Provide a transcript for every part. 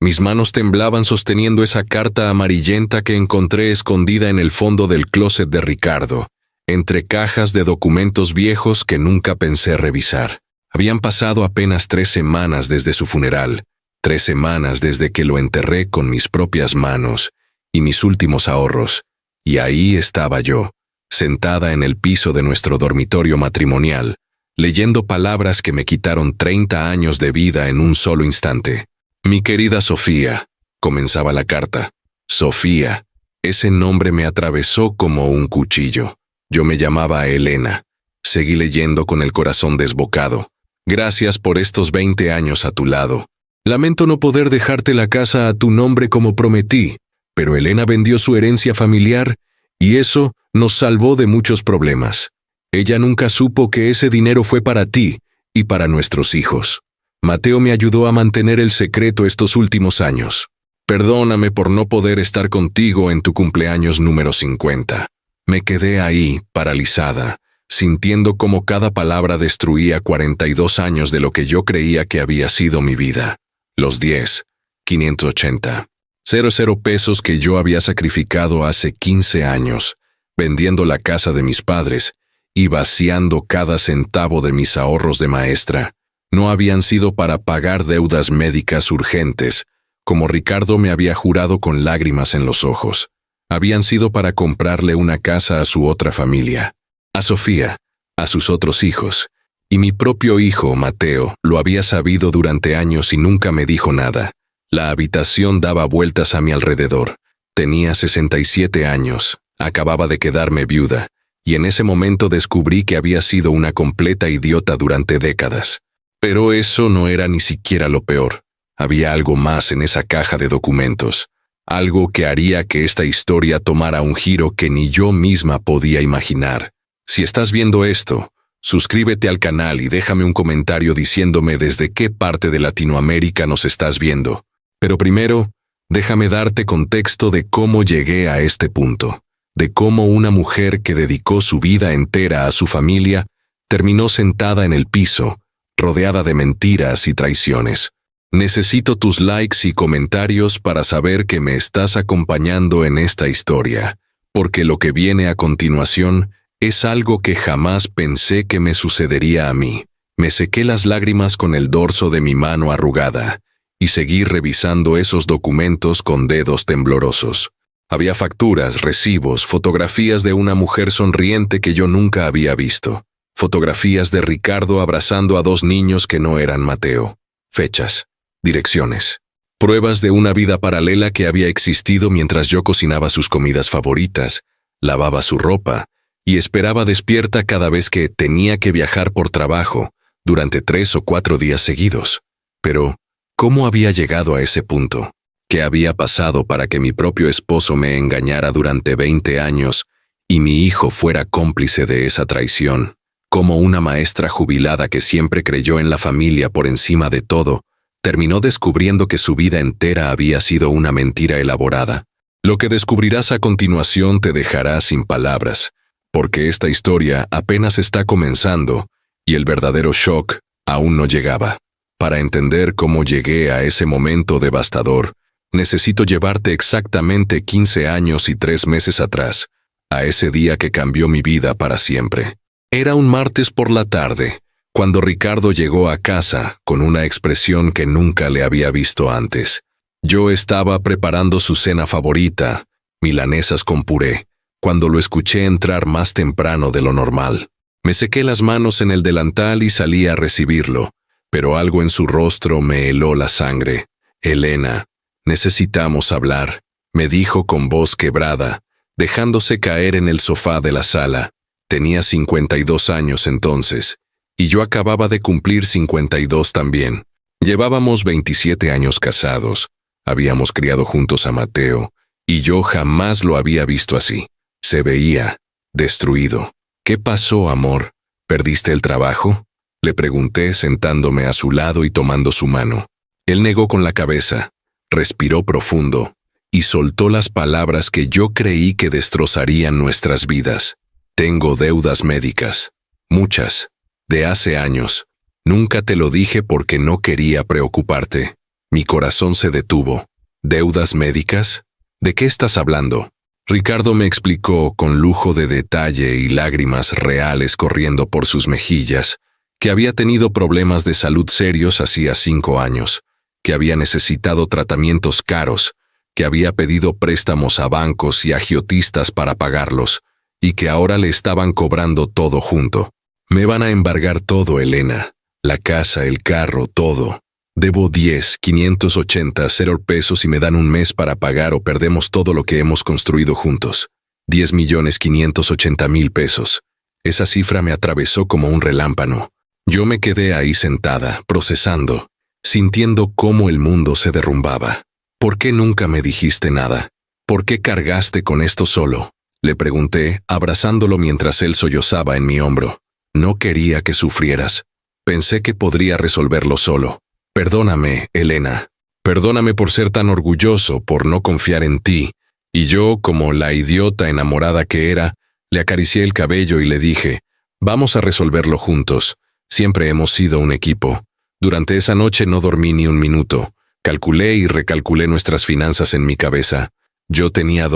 Mis manos temblaban sosteniendo esa carta amarillenta que encontré escondida en el fondo del closet de Ricardo, entre cajas de documentos viejos que nunca pensé revisar. Habían pasado apenas 3 semanas desde su funeral, 3 semanas desde que lo enterré con mis propias manos y mis últimos ahorros, y ahí estaba yo, sentada en el piso de nuestro dormitorio matrimonial, leyendo palabras que me quitaron 30 años de vida en un solo instante. Mi querida Sofía, comenzaba la carta. Sofía, ese nombre me atravesó como un cuchillo. Yo me llamaba Elena. Seguí leyendo con el corazón desbocado. Gracias por estos 20 años a tu lado. Lamento no poder dejarte la casa a tu nombre como prometí, pero Elena vendió su herencia familiar y eso nos salvó de muchos problemas. Ella nunca supo que ese dinero fue para ti y para nuestros hijos. Mateo me ayudó a mantener el secreto estos últimos años. Perdóname por no poder estar contigo en tu cumpleaños número 50. Me quedé ahí, paralizada, sintiendo cómo cada palabra destruía 42 años de lo que yo creía que había sido mi vida. Los 10, 580, 00 pesos que yo había sacrificado hace 15 años, vendiendo la casa de mis padres y vaciando cada centavo de mis ahorros de maestra. No habían sido para pagar deudas médicas urgentes, como Ricardo me había jurado con lágrimas en los ojos. Habían sido para comprarle una casa a su otra familia, a Sofía, a sus otros hijos, y mi propio hijo, Mateo, lo había sabido durante años y nunca me dijo nada. La habitación daba vueltas a mi alrededor. Tenía 67 años, acababa de quedarme viuda, y en ese momento descubrí que había sido una completa idiota durante décadas. Pero eso no era ni siquiera lo peor. Había algo más en esa caja de documentos, algo que haría que esta historia tomara un giro que ni yo misma podía imaginar. Si estás viendo esto, suscríbete al canal y déjame un comentario diciéndome desde qué parte de Latinoamérica nos estás viendo. Pero primero, déjame darte contexto de cómo llegué a este punto, de cómo una mujer que dedicó su vida entera a su familia terminó sentada en el piso, rodeada de mentiras y traiciones. Necesito tus likes y comentarios para saber que me estás acompañando en esta historia, porque lo que viene a continuación es algo que jamás pensé que me sucedería a mí. Me sequé las lágrimas con el dorso de mi mano arrugada y seguí revisando esos documentos con dedos temblorosos. Había facturas, recibos, fotografías de una mujer sonriente que yo nunca había visto. Fotografías de Ricardo abrazando a 2 niños que no eran Mateo. Fechas, direcciones. Pruebas de una vida paralela que había existido mientras yo cocinaba sus comidas favoritas, lavaba su ropa y esperaba despierta cada vez que tenía que viajar por trabajo durante 3 o 4 días seguidos. Pero, ¿cómo había llegado a ese punto? ¿Qué había pasado para que mi propio esposo me engañara durante 20 años y mi hijo fuera cómplice de esa traición? Como una maestra jubilada que siempre creyó en la familia por encima de todo, terminó descubriendo que su vida entera había sido una mentira elaborada. Lo que descubrirás a continuación te dejará sin palabras, porque esta historia apenas está comenzando y el verdadero shock aún no llegaba. Para entender cómo llegué a ese momento devastador, necesito llevarte exactamente 15 años y 3 meses atrás, a ese día que cambió mi vida para siempre. Era un martes por la tarde, cuando Ricardo llegó a casa con una expresión que nunca le había visto antes. Yo estaba preparando su cena favorita, milanesas con puré, cuando lo escuché entrar más temprano de lo normal. Me sequé las manos en el delantal y salí a recibirlo, pero algo en su rostro me heló la sangre. Elena, necesitamos hablar, me dijo con voz quebrada, dejándose caer en el sofá de la sala. Tenía 52 años entonces, y yo acababa de cumplir 52 también. Llevábamos 27 años casados, habíamos criado juntos a Mateo, y yo jamás lo había visto así. Se veía destruido. ¿Qué pasó, amor? ¿Perdiste el trabajo? Le pregunté sentándome a su lado y tomando su mano. Él negó con la cabeza, respiró profundo, y soltó las palabras que yo creí que destrozarían nuestras vidas. Tengo deudas médicas, muchas, de hace años. Nunca te lo dije porque no quería preocuparte. Mi corazón se detuvo. ¿Deudas médicas? ¿De qué estás hablando? Ricardo me explicó con lujo de detalle y lágrimas reales corriendo por sus mejillas que había tenido problemas de salud serios hacía 5 años, que había necesitado tratamientos caros, que había pedido préstamos a bancos y agiotistas para pagarlos, y que ahora le estaban cobrando todo junto. Me van a embargar todo, Elena. La casa, el carro, todo. Debo 10,580 pesos y me dan un mes para pagar o perdemos todo lo que hemos construido juntos. 10,580,000 pesos. Esa cifra me atravesó como un relámpago. Yo me quedé ahí sentada, procesando, sintiendo cómo el mundo se derrumbaba. ¿Por qué nunca me dijiste nada? ¿Por qué cargaste con esto solo? Le pregunté, abrazándolo mientras él sollozaba en mi hombro. No quería que sufrieras. Pensé que podría resolverlo solo. Perdóname, Elena. Perdóname por ser tan orgulloso, por no confiar en ti. Y yo, como la idiota enamorada que era, le acaricié el cabello y le dije, vamos a resolverlo juntos. Siempre hemos sido un equipo. Durante esa noche no dormí ni un minuto. Calculé y recalculé nuestras finanzas en mi cabeza. Yo tenía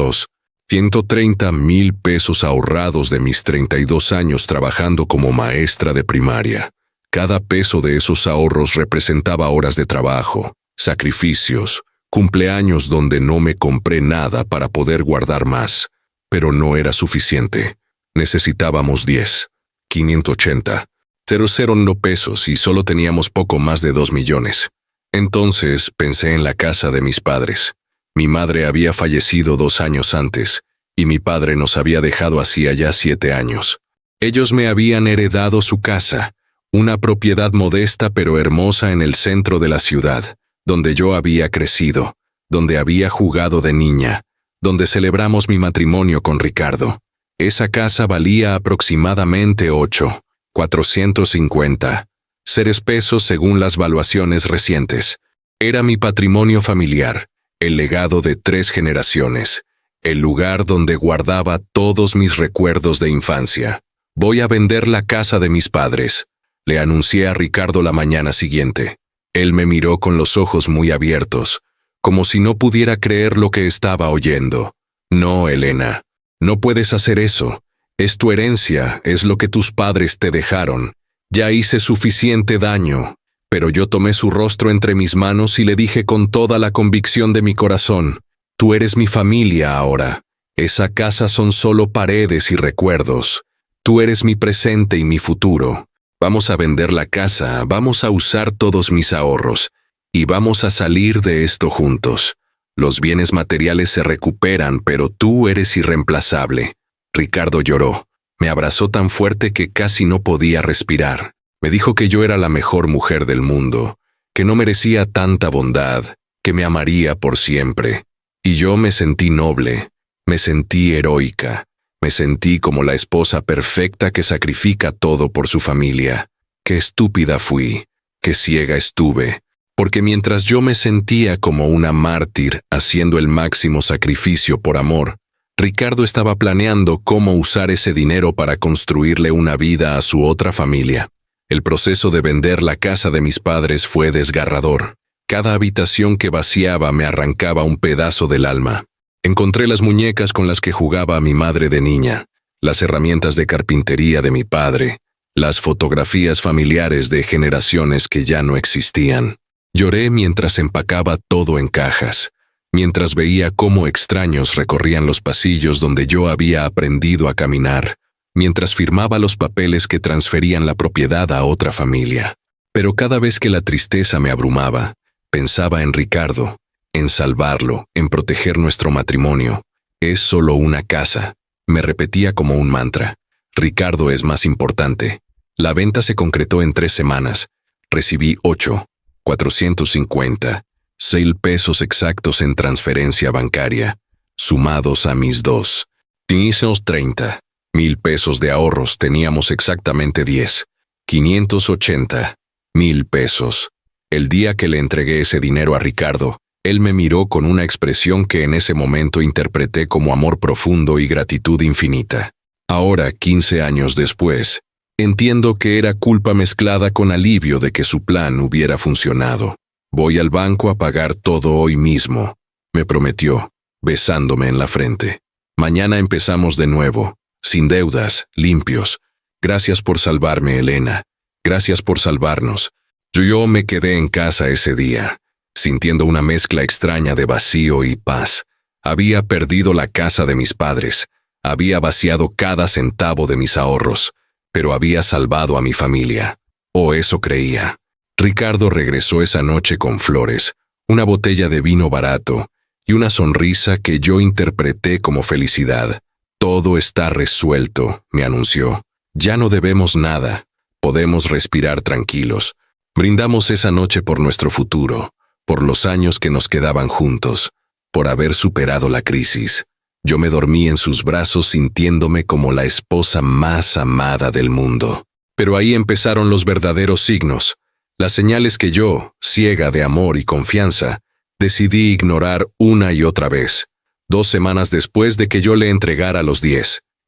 130,000 pesos ahorrados de mis 32 años trabajando como maestra de primaria. Cada peso de esos ahorros representaba horas de trabajo, sacrificios, cumpleaños donde no me compré nada para poder guardar más. Pero no era suficiente. Necesitábamos 10,580. 0 pesos y solo teníamos poco más de 2 millones. Entonces pensé en la casa de mis padres. Mi madre había fallecido 2 años antes, y mi padre nos había dejado hacía ya 7 años. Ellos me habían heredado su casa, una propiedad modesta pero hermosa en el centro de la ciudad, donde yo había crecido, donde había jugado de niña, donde celebramos mi matrimonio con Ricardo. Esa casa valía aproximadamente 450 pesos según las valuaciones recientes. Era mi patrimonio familiar, el legado de 3 generaciones, el lugar donde guardaba todos mis recuerdos de infancia. Voy a vender la casa de mis padres, le anuncié a Ricardo la mañana siguiente. Él me miró con los ojos muy abiertos, como si no pudiera creer lo que estaba oyendo. No, Elena, no puedes hacer eso. Es tu herencia, es lo que tus padres te dejaron. Ya hice suficiente daño, pero yo tomé su rostro entre mis manos y le dije con toda la convicción de mi corazón, tú eres mi familia ahora. Esa casa son solo paredes y recuerdos. Tú eres mi presente y mi futuro. Vamos a vender la casa, vamos a usar todos mis ahorros, y vamos a salir de esto juntos. Los bienes materiales se recuperan, pero tú eres irreemplazable. Ricardo lloró. Me abrazó tan fuerte que casi no podía respirar. Me dijo que yo era la mejor mujer del mundo, que no merecía tanta bondad, que me amaría por siempre. Y yo me sentí noble, me sentí heroica, me sentí como la esposa perfecta que sacrifica todo por su familia. Qué estúpida fui, qué ciega estuve, porque mientras yo me sentía como una mártir haciendo el máximo sacrificio por amor, Ricardo estaba planeando cómo usar ese dinero para construirle una vida a su otra familia. El proceso de vender la casa de mis padres fue desgarrador. Cada habitación que vaciaba me arrancaba un pedazo del alma. Encontré las muñecas con las que jugaba mi madre de niña, las herramientas de carpintería de mi padre, las fotografías familiares de generaciones que ya no existían. Lloré mientras empacaba todo en cajas, mientras veía cómo extraños recorrían los pasillos donde yo había aprendido a caminar, mientras firmaba los papeles que transferían la propiedad a otra familia. Pero cada vez que la tristeza me abrumaba, pensaba en Ricardo, en salvarlo, en proteger nuestro matrimonio. Es solo una casa, me repetía como un mantra. Ricardo es más importante. La venta se concretó en 3 semanas. Recibí 456 pesos exactos en transferencia bancaria, sumados a mis 30,000 pesos de ahorros, teníamos exactamente 10,580,000 pesos. El día que le entregué ese dinero a Ricardo, él me miró con una expresión que en ese momento interpreté como amor profundo y gratitud infinita. Ahora, 15 años después, entiendo que era culpa mezclada con alivio de que su plan hubiera funcionado. Voy al banco a pagar todo hoy mismo, me prometió, besándome en la frente. Mañana empezamos de nuevo, sin deudas, limpios. Gracias por salvarme, Elena. Gracias por salvarnos. Yo me quedé en casa ese día, sintiendo una mezcla extraña de vacío y paz. Había perdido la casa de mis padres, había vaciado cada centavo de mis ahorros, pero había salvado a mi familia. O eso creía. Ricardo regresó esa noche con flores, una botella de vino barato y una sonrisa que yo interpreté como felicidad. Todo está resuelto, me anunció. Ya no debemos nada. Podemos respirar tranquilos. Brindamos esa noche por nuestro futuro, por los años que nos quedaban juntos, por haber superado la crisis. Yo me dormí en sus brazos sintiéndome como la esposa más amada del mundo. Pero ahí empezaron los verdaderos signos, las señales que yo, ciega de amor y confianza, decidí ignorar una y otra vez. 2 semanas después de que yo le entregara los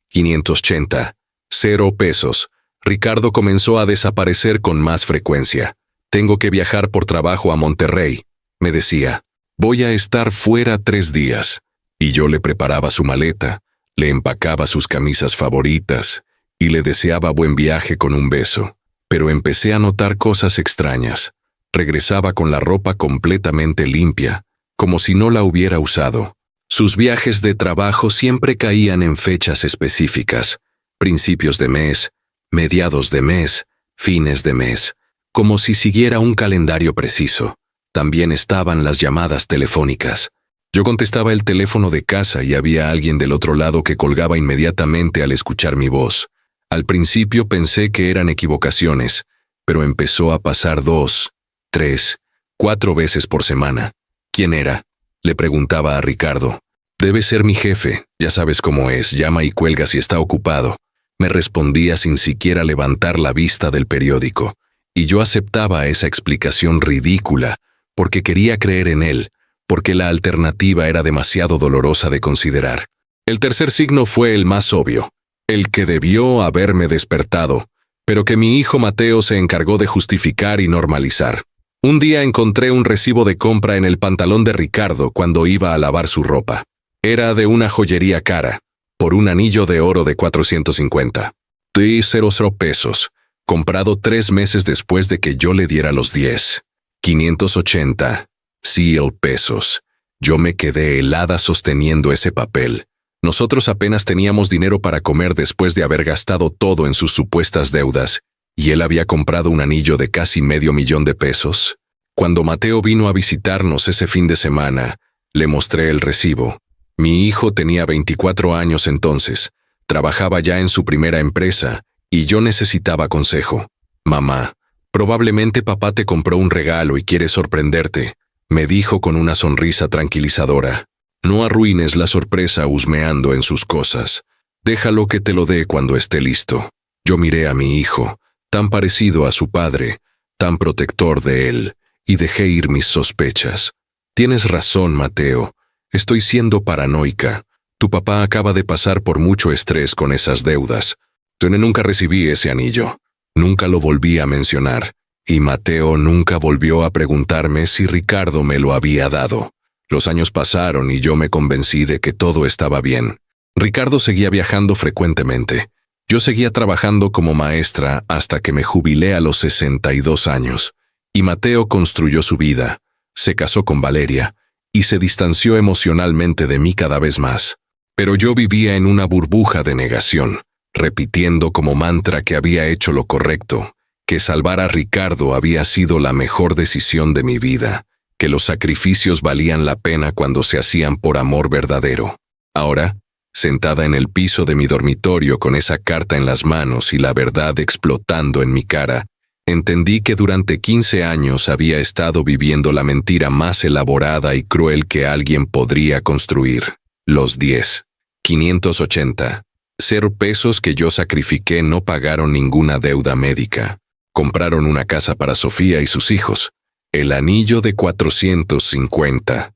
580, 0 pesos, Ricardo comenzó a desaparecer con más frecuencia. Tengo que viajar por trabajo a Monterrey, me decía. Voy a estar fuera 3 días. Y yo le preparaba su maleta, le empacaba sus camisas favoritas y le deseaba buen viaje con un beso. Pero empecé a notar cosas extrañas. Regresaba con la ropa completamente limpia, como si no la hubiera usado. Sus viajes de trabajo siempre caían en fechas específicas, principios de mes, mediados de mes, fines de mes, como si siguiera un calendario preciso. También estaban las llamadas telefónicas. Yo contestaba el teléfono de casa y había alguien del otro lado que colgaba inmediatamente al escuchar mi voz. Al principio pensé que eran equivocaciones, pero empezó a pasar 2, 3, 4 veces por semana. ¿Quién era? Le preguntaba a Ricardo. Debe ser mi jefe, ya sabes cómo es, llama y cuelga si está ocupado. Me respondía sin siquiera levantar la vista del periódico, y yo aceptaba esa explicación ridícula, porque quería creer en él, porque la alternativa era demasiado dolorosa de considerar. El tercer signo fue el más obvio, el que debió haberme despertado, pero que mi hijo Mateo se encargó de justificar y normalizar. Un día encontré un recibo de compra en el pantalón de Ricardo cuando iba a lavar su ropa. Era de una joyería cara, por un anillo de oro de 450. 0 pesos, comprado 3 meses después de que yo le diera los 580 pesos. Yo me quedé helada sosteniendo ese papel. Nosotros apenas teníamos dinero para comer después de haber gastado todo en sus supuestas deudas, y él había comprado un anillo de casi $500,000. Cuando Mateo vino a visitarnos ese fin de semana, le mostré el recibo. Mi hijo tenía 24 años entonces, trabajaba ya en su primera empresa, y yo necesitaba consejo. Mamá, probablemente papá te compró un regalo y quiere sorprenderte, me dijo con una sonrisa tranquilizadora. No arruines la sorpresa husmeando en sus cosas. Déjalo que te lo dé cuando esté listo. Yo miré a mi hijo, tan parecido a su padre, tan protector de él, y dejé ir mis sospechas. Tienes razón, Mateo. Estoy siendo paranoica. Tu papá acaba de pasar por mucho estrés con esas deudas. Yo nunca recibí ese anillo. Nunca lo volví a mencionar. Y Mateo nunca volvió a preguntarme si Ricardo me lo había dado. Los años pasaron y yo me convencí de que todo estaba bien. Ricardo seguía viajando frecuentemente. Yo seguía trabajando como maestra hasta que me jubilé a los 62 años. Y Mateo construyó su vida, se casó con Valeria y se distanció emocionalmente de mí cada vez más. Pero yo vivía en una burbuja de negación, repitiendo como mantra que había hecho lo correcto, que salvar a Ricardo había sido la mejor decisión de mi vida, que los sacrificios valían la pena cuando se hacían por amor verdadero. Ahora, sentada en el piso de mi dormitorio con esa carta en las manos y la verdad explotando en mi cara, entendí que durante 15 años había estado viviendo la mentira más elaborada y cruel que alguien podría construir. Los 580 pesos que yo sacrifiqué no pagaron ninguna deuda médica. Compraron una casa para Sofía y sus hijos. El anillo de 450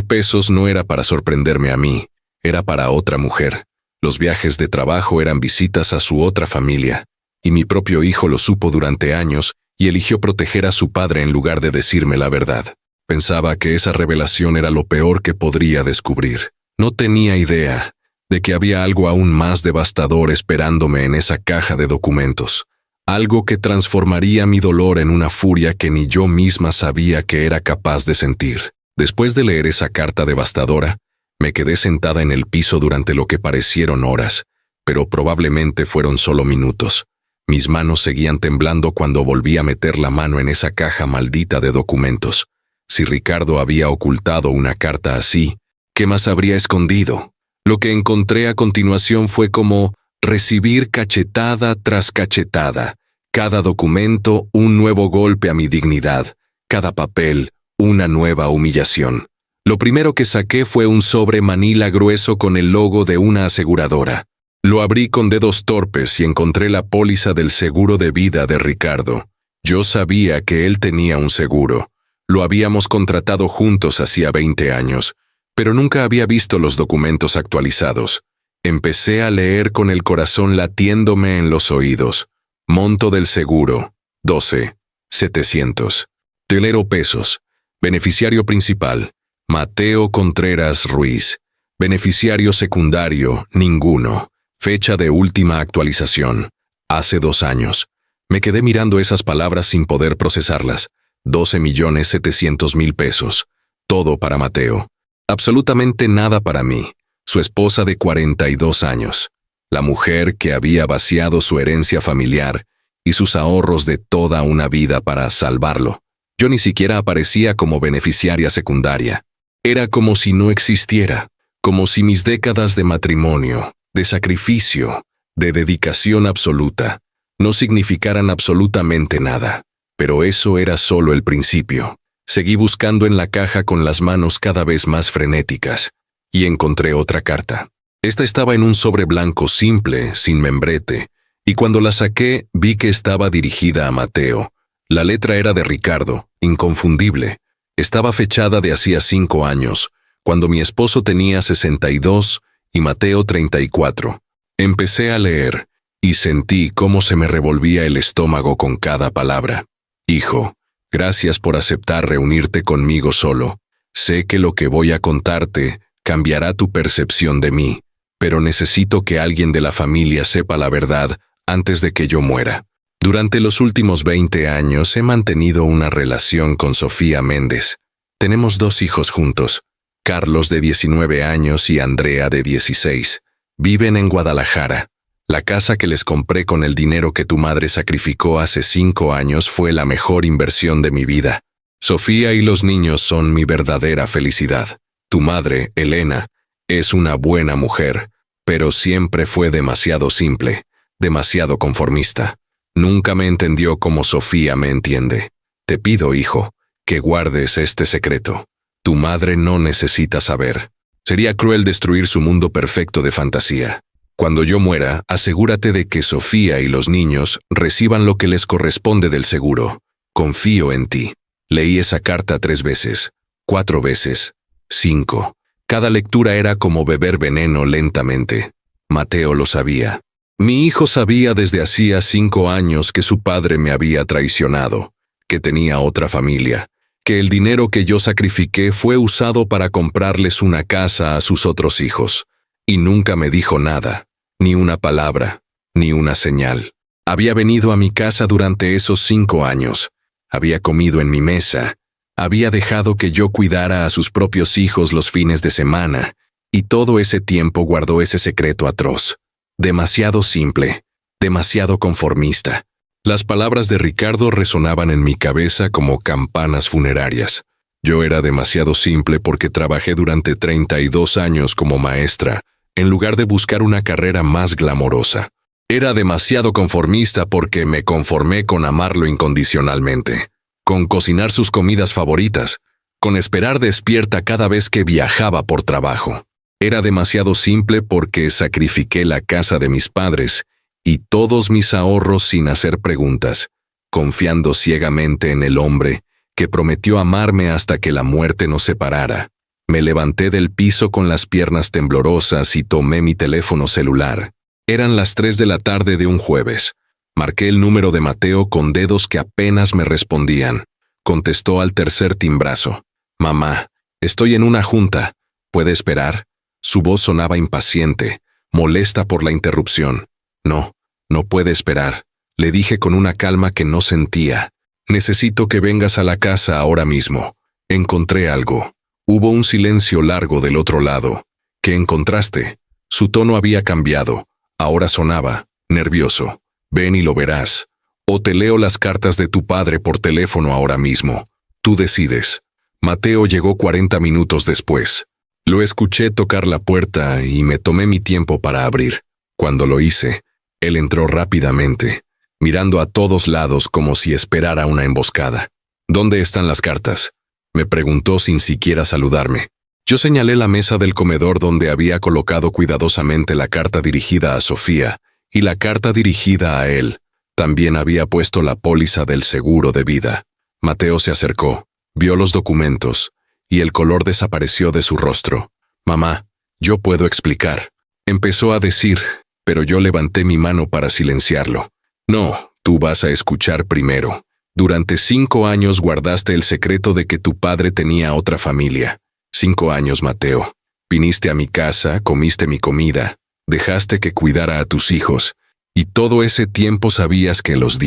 pesos no era para sorprenderme a mí, era para otra mujer. Los viajes de trabajo eran visitas a su otra familia, y mi propio hijo lo supo durante años y eligió proteger a su padre en lugar de decirme la verdad. Pensaba que esa revelación era lo peor que podría descubrir. No tenía idea de que había algo aún más devastador esperándome en esa caja de documentos. Algo que transformaría mi dolor en una furia que ni yo misma sabía que era capaz de sentir. Después de leer esa carta devastadora, me quedé sentada en el piso durante lo que parecieron horas, pero probablemente fueron solo minutos. Mis manos seguían temblando cuando volví a meter la mano en esa caja maldita de documentos. Si Ricardo había ocultado una carta así, ¿qué más habría escondido? Lo que encontré a continuación fue como recibir cachetada tras cachetada. Cada documento, un nuevo golpe a mi dignidad. Cada papel, una nueva humillación. Lo primero que saqué fue un sobre manila grueso con el logo de una aseguradora. Lo abrí con dedos torpes y encontré la póliza del seguro de vida de Ricardo. Yo sabía que él tenía un seguro. Lo habíamos contratado juntos hacía 20 años, pero nunca había visto los documentos actualizados. Empecé a leer con el corazón latiéndome en los oídos. Monto del seguro, 12,700. Telero pesos. Beneficiario principal, Mateo Contreras Ruiz. Beneficiario secundario, ninguno. Fecha de última actualización, hace 2 años. Me quedé mirando esas palabras sin poder procesarlas. 12,700,000 pesos. Todo para Mateo. Absolutamente nada para mí, su esposa de 42 años. La mujer que había vaciado su herencia familiar y sus ahorros de toda una vida para salvarlo. Yo ni siquiera aparecía como beneficiaria secundaria. Era como si no existiera, como si mis décadas de matrimonio, de sacrificio, de dedicación absoluta, no significaran absolutamente nada. Pero eso era solo el principio. Seguí buscando en la caja con las manos cada vez más frenéticas, y encontré otra carta. Esta estaba en un sobre blanco simple, sin membrete, y cuando la saqué vi que estaba dirigida a Mateo. La letra era de Ricardo, inconfundible. Estaba fechada de hacía 5 años, cuando mi esposo tenía 62 y Mateo 34. Empecé a leer, y sentí cómo se me revolvía el estómago con cada palabra. Hijo, gracias por aceptar reunirte conmigo solo. Sé que lo que voy a contarte cambiará tu percepción de mí, pero necesito que alguien de la familia sepa la verdad antes de que yo muera. Durante los últimos 20 años he mantenido una relación con Sofía Méndez. Tenemos 2 hijos juntos, Carlos de 19 años y Andrea de 16. Viven en Guadalajara. La casa que les compré con el dinero que tu madre sacrificó hace 5 años fue la mejor inversión de mi vida. Sofía y los niños son mi verdadera felicidad. Tu madre, Elena, es una buena mujer, pero siempre fue demasiado simple, demasiado conformista. Nunca me entendió como Sofía me entiende. Te pido, hijo, que guardes este secreto. Tu madre no necesita saber. Sería cruel destruir su mundo perfecto de fantasía. Cuando yo muera, asegúrate de que Sofía y los niños reciban lo que les corresponde del seguro. Confío en ti. Leí esa carta 3 veces, 4 veces, 5. Cada lectura era como beber veneno lentamente. Mateo lo sabía. Mi hijo sabía desde hacía 5 años que su padre me había traicionado, que tenía otra familia, que el dinero que yo sacrifiqué fue usado para comprarles una casa a sus otros hijos. Y nunca me dijo nada, ni una palabra, ni una señal. Había venido a mi casa durante esos 5 años. Había comido en mi mesa. Había dejado que yo cuidara a sus propios hijos los fines de semana. Y todo ese tiempo guardó ese secreto atroz. Demasiado simple, demasiado conformista. Las palabras de Ricardo resonaban en mi cabeza como campanas funerarias. Yo era demasiado simple porque trabajé durante 32 años como maestra, en lugar de buscar una carrera más glamorosa. Era demasiado conformista porque me conformé con amarlo incondicionalmente, con cocinar sus comidas favoritas, con esperar despierta cada vez que viajaba por trabajo. Era demasiado simple porque sacrifiqué la casa de mis padres y todos mis ahorros sin hacer preguntas, confiando ciegamente en el hombre que prometió amarme hasta que la muerte nos separara. Me levanté del piso con las piernas temblorosas y tomé mi teléfono celular. Eran las 3 de la tarde de un jueves. Marqué el número de Mateo con dedos que apenas me respondían. Contestó al tercer timbrazo. Mamá, estoy en una junta. ¿Puede esperar? Su voz sonaba impaciente, molesta por la interrupción. No, no puede esperar, le dije con una calma que no sentía. Necesito que vengas a la casa ahora mismo. Encontré algo. Hubo un silencio largo del otro lado. ¿Qué encontraste? Su tono había cambiado. Ahora sonaba, nervioso. Ven y lo verás. O te leo las cartas de tu padre por teléfono ahora mismo. Tú decides. Mateo llegó 40 minutos después. Lo escuché tocar la puerta y me tomé mi tiempo para abrir. Cuando lo hice, él entró rápidamente, mirando a todos lados como si esperara una emboscada. ¿Dónde están las cartas?, me preguntó sin siquiera saludarme. Yo señalé la mesa del comedor donde había colocado cuidadosamente la carta dirigida a Sofía y la carta dirigida a él. También había puesto la póliza del seguro de vida. Mateo se acercó, vio los documentos, y el color desapareció de su rostro. Mamá, yo puedo explicar. Empezó a decir, pero yo levanté mi mano para silenciarlo. No, tú vas a escuchar primero. Durante 5 años guardaste el secreto de que tu padre tenía otra familia. 5 años, Mateo. Viniste a mi casa, comiste mi comida, dejaste que cuidara a tus hijos, y todo ese tiempo sabías que los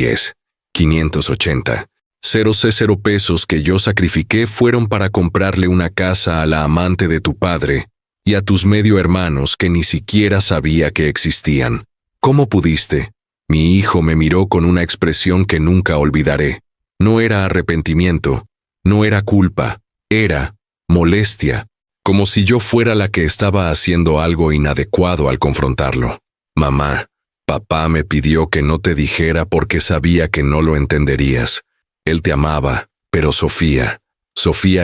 580, 0 pesos que yo sacrifiqué fueron para comprarle una casa a la amante de tu padre y a tus medio hermanos que ni siquiera sabía que existían. ¿Cómo pudiste? Mi hijo me miró con una expresión que nunca olvidaré. No era arrepentimiento, no era culpa, era molestia, como si yo fuera la que estaba haciendo algo inadecuado al confrontarlo. Mamá, papá me pidió que no te dijera porque sabía que no lo entenderías. Él te amaba, pero Sofía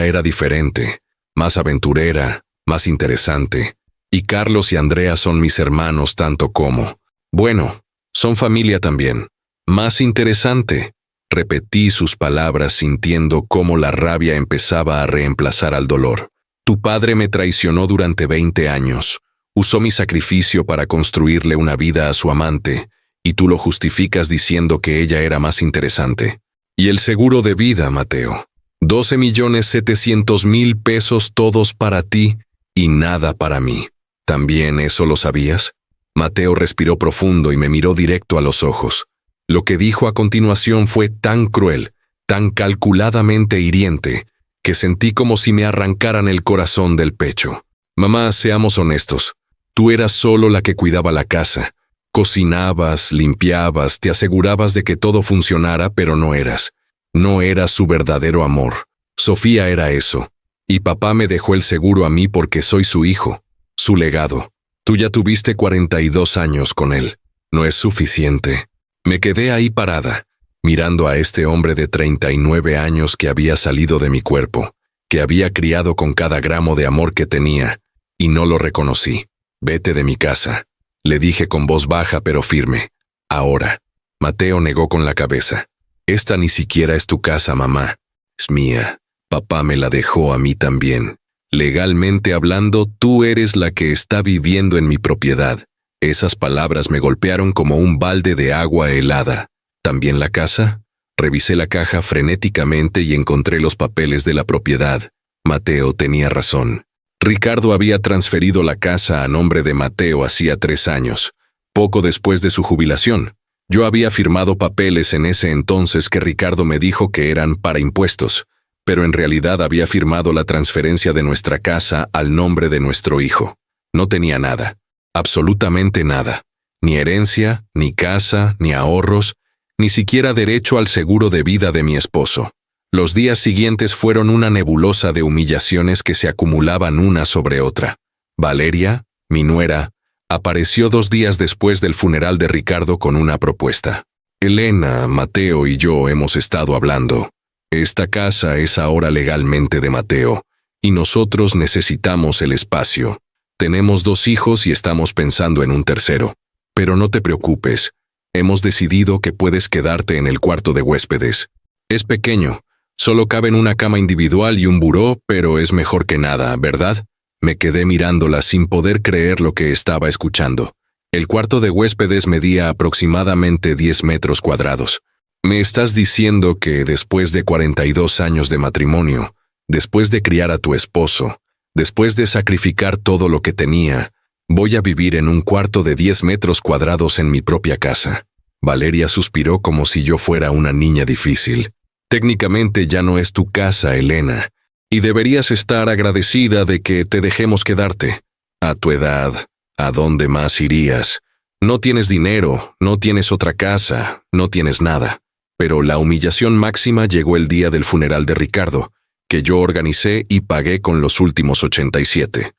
era diferente, más aventurera, más interesante. Y Carlos y Andrea son mis hermanos tanto como, bueno, son familia también. Más interesante. Repetí sus palabras sintiendo cómo la rabia empezaba a reemplazar al dolor. Tu padre me traicionó durante 20 años. Usó mi sacrificio para construirle una vida a su amante, y tú lo justificas diciendo que ella era más interesante. Y el seguro de vida, Mateo. 12.700.000 pesos todos para ti y nada para mí. ¿También eso lo sabías? Mateo respiró profundo y me miró directo a los ojos. Lo que dijo a continuación fue tan cruel, tan calculadamente hiriente, que sentí como si me arrancaran el corazón del pecho. Mamá, seamos honestos. Tú eras solo la que cuidaba la casa. Cocinabas, limpiabas, te asegurabas de que todo funcionara, pero no eras. No eras su verdadero amor. Sofía era eso. Y papá me dejó el seguro a mí porque soy su hijo, su legado. Tú ya tuviste 42 años con él. No es suficiente. Me quedé ahí parada, mirando a este hombre de 39 años que había salido de mi cuerpo, que había criado con cada gramo de amor que tenía, y no lo reconocí. Vete de mi casa, le dije con voz baja pero firme. Ahora. Mateo negó con la cabeza. Esta ni siquiera es tu casa, mamá. Es mía. Papá me la dejó a mí también. Legalmente hablando, tú eres la que está viviendo en mi propiedad. Esas palabras me golpearon como un balde de agua helada. ¿También la casa? Revisé la caja frenéticamente y encontré los papeles de la propiedad. Mateo tenía razón. Ricardo había transferido la casa a nombre de Mateo hacía 3 años, poco después de su jubilación. Yo había firmado papeles en ese entonces que Ricardo me dijo que eran para impuestos, pero en realidad había firmado la transferencia de nuestra casa al nombre de nuestro hijo. No tenía nada. Absolutamente nada. Ni herencia, ni casa, ni ahorros, ni siquiera derecho al seguro de vida de mi esposo. Los días siguientes fueron una nebulosa de humillaciones que se acumulaban una sobre otra. Valeria, mi nuera, apareció 2 días después del funeral de Ricardo con una propuesta. Elena, Mateo y yo hemos estado hablando. Esta casa es ahora legalmente de Mateo, y nosotros necesitamos el espacio. Tenemos 2 hijos y estamos pensando en un tercero. Pero no te preocupes, hemos decidido que puedes quedarte en el cuarto de huéspedes. Es pequeño, solo caben una cama individual y un buró, pero es mejor que nada, ¿verdad? Me quedé mirándola sin poder creer lo que estaba escuchando. El cuarto de huéspedes medía aproximadamente 10 metros cuadrados. ¿Me estás diciendo que después de 42 años de matrimonio, después de criar a tu esposo, después de sacrificar todo lo que tenía, voy a vivir en un cuarto de 10 metros cuadrados en mi propia casa? Valeria suspiró como si yo fuera una niña difícil. Técnicamente ya no es tu casa, Elena, y deberías estar agradecida de que te dejemos quedarte. A tu edad, ¿a dónde más irías? No tienes dinero, no tienes otra casa, no tienes nada. Pero la humillación máxima llegó el día del funeral de Ricardo, que yo organicé y pagué con los últimos 87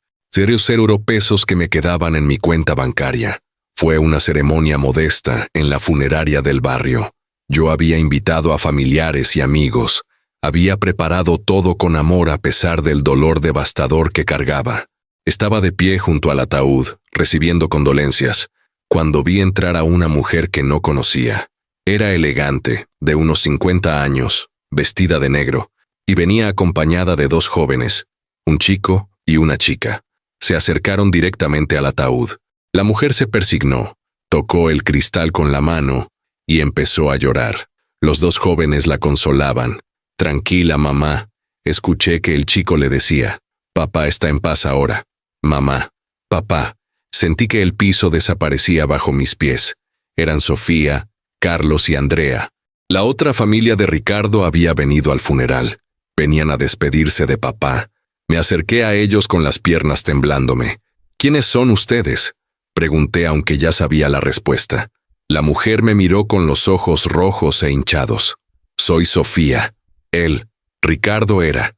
pesos que me quedaban en mi cuenta bancaria. Fue una ceremonia modesta en la funeraria del barrio. Yo había invitado a familiares y amigos. Había preparado todo con amor a pesar del dolor devastador que cargaba. Estaba de pie junto al ataúd, recibiendo condolencias, cuando vi entrar a una mujer que no conocía. Era elegante, de unos 50 años, vestida de negro, y venía acompañada de 2 jóvenes, un chico y una chica. Se acercaron directamente al ataúd. La mujer se persignó, tocó el cristal con la mano y empezó a llorar. Los 2 jóvenes la consolaban. Tranquila, mamá. Escuché que el chico le decía, papá está en paz ahora. Mamá, papá. Sentí que el piso desaparecía bajo mis pies. Eran Sofía, Carlos y Andrea. La otra familia de Ricardo había venido al funeral. Venían a despedirse de papá. Me acerqué a ellos con las piernas temblándome. ¿Quiénes son ustedes?, pregunté aunque ya sabía la respuesta. La mujer me miró con los ojos rojos e hinchados. Soy Sofía. Él, Ricardo era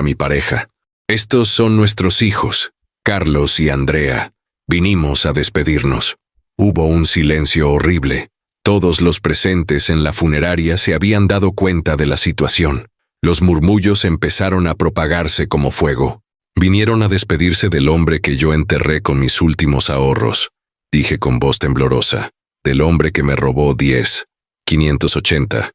mi pareja. Estos son nuestros hijos, Carlos y Andrea. Vinimos a despedirnos. Hubo un silencio horrible. Todos los presentes en la funeraria se habían dado cuenta de la situación. Los murmullos empezaron a propagarse como fuego. Vinieron a despedirse del hombre que yo enterré con mis últimos ahorros, dije con voz temblorosa, del hombre que me robó 580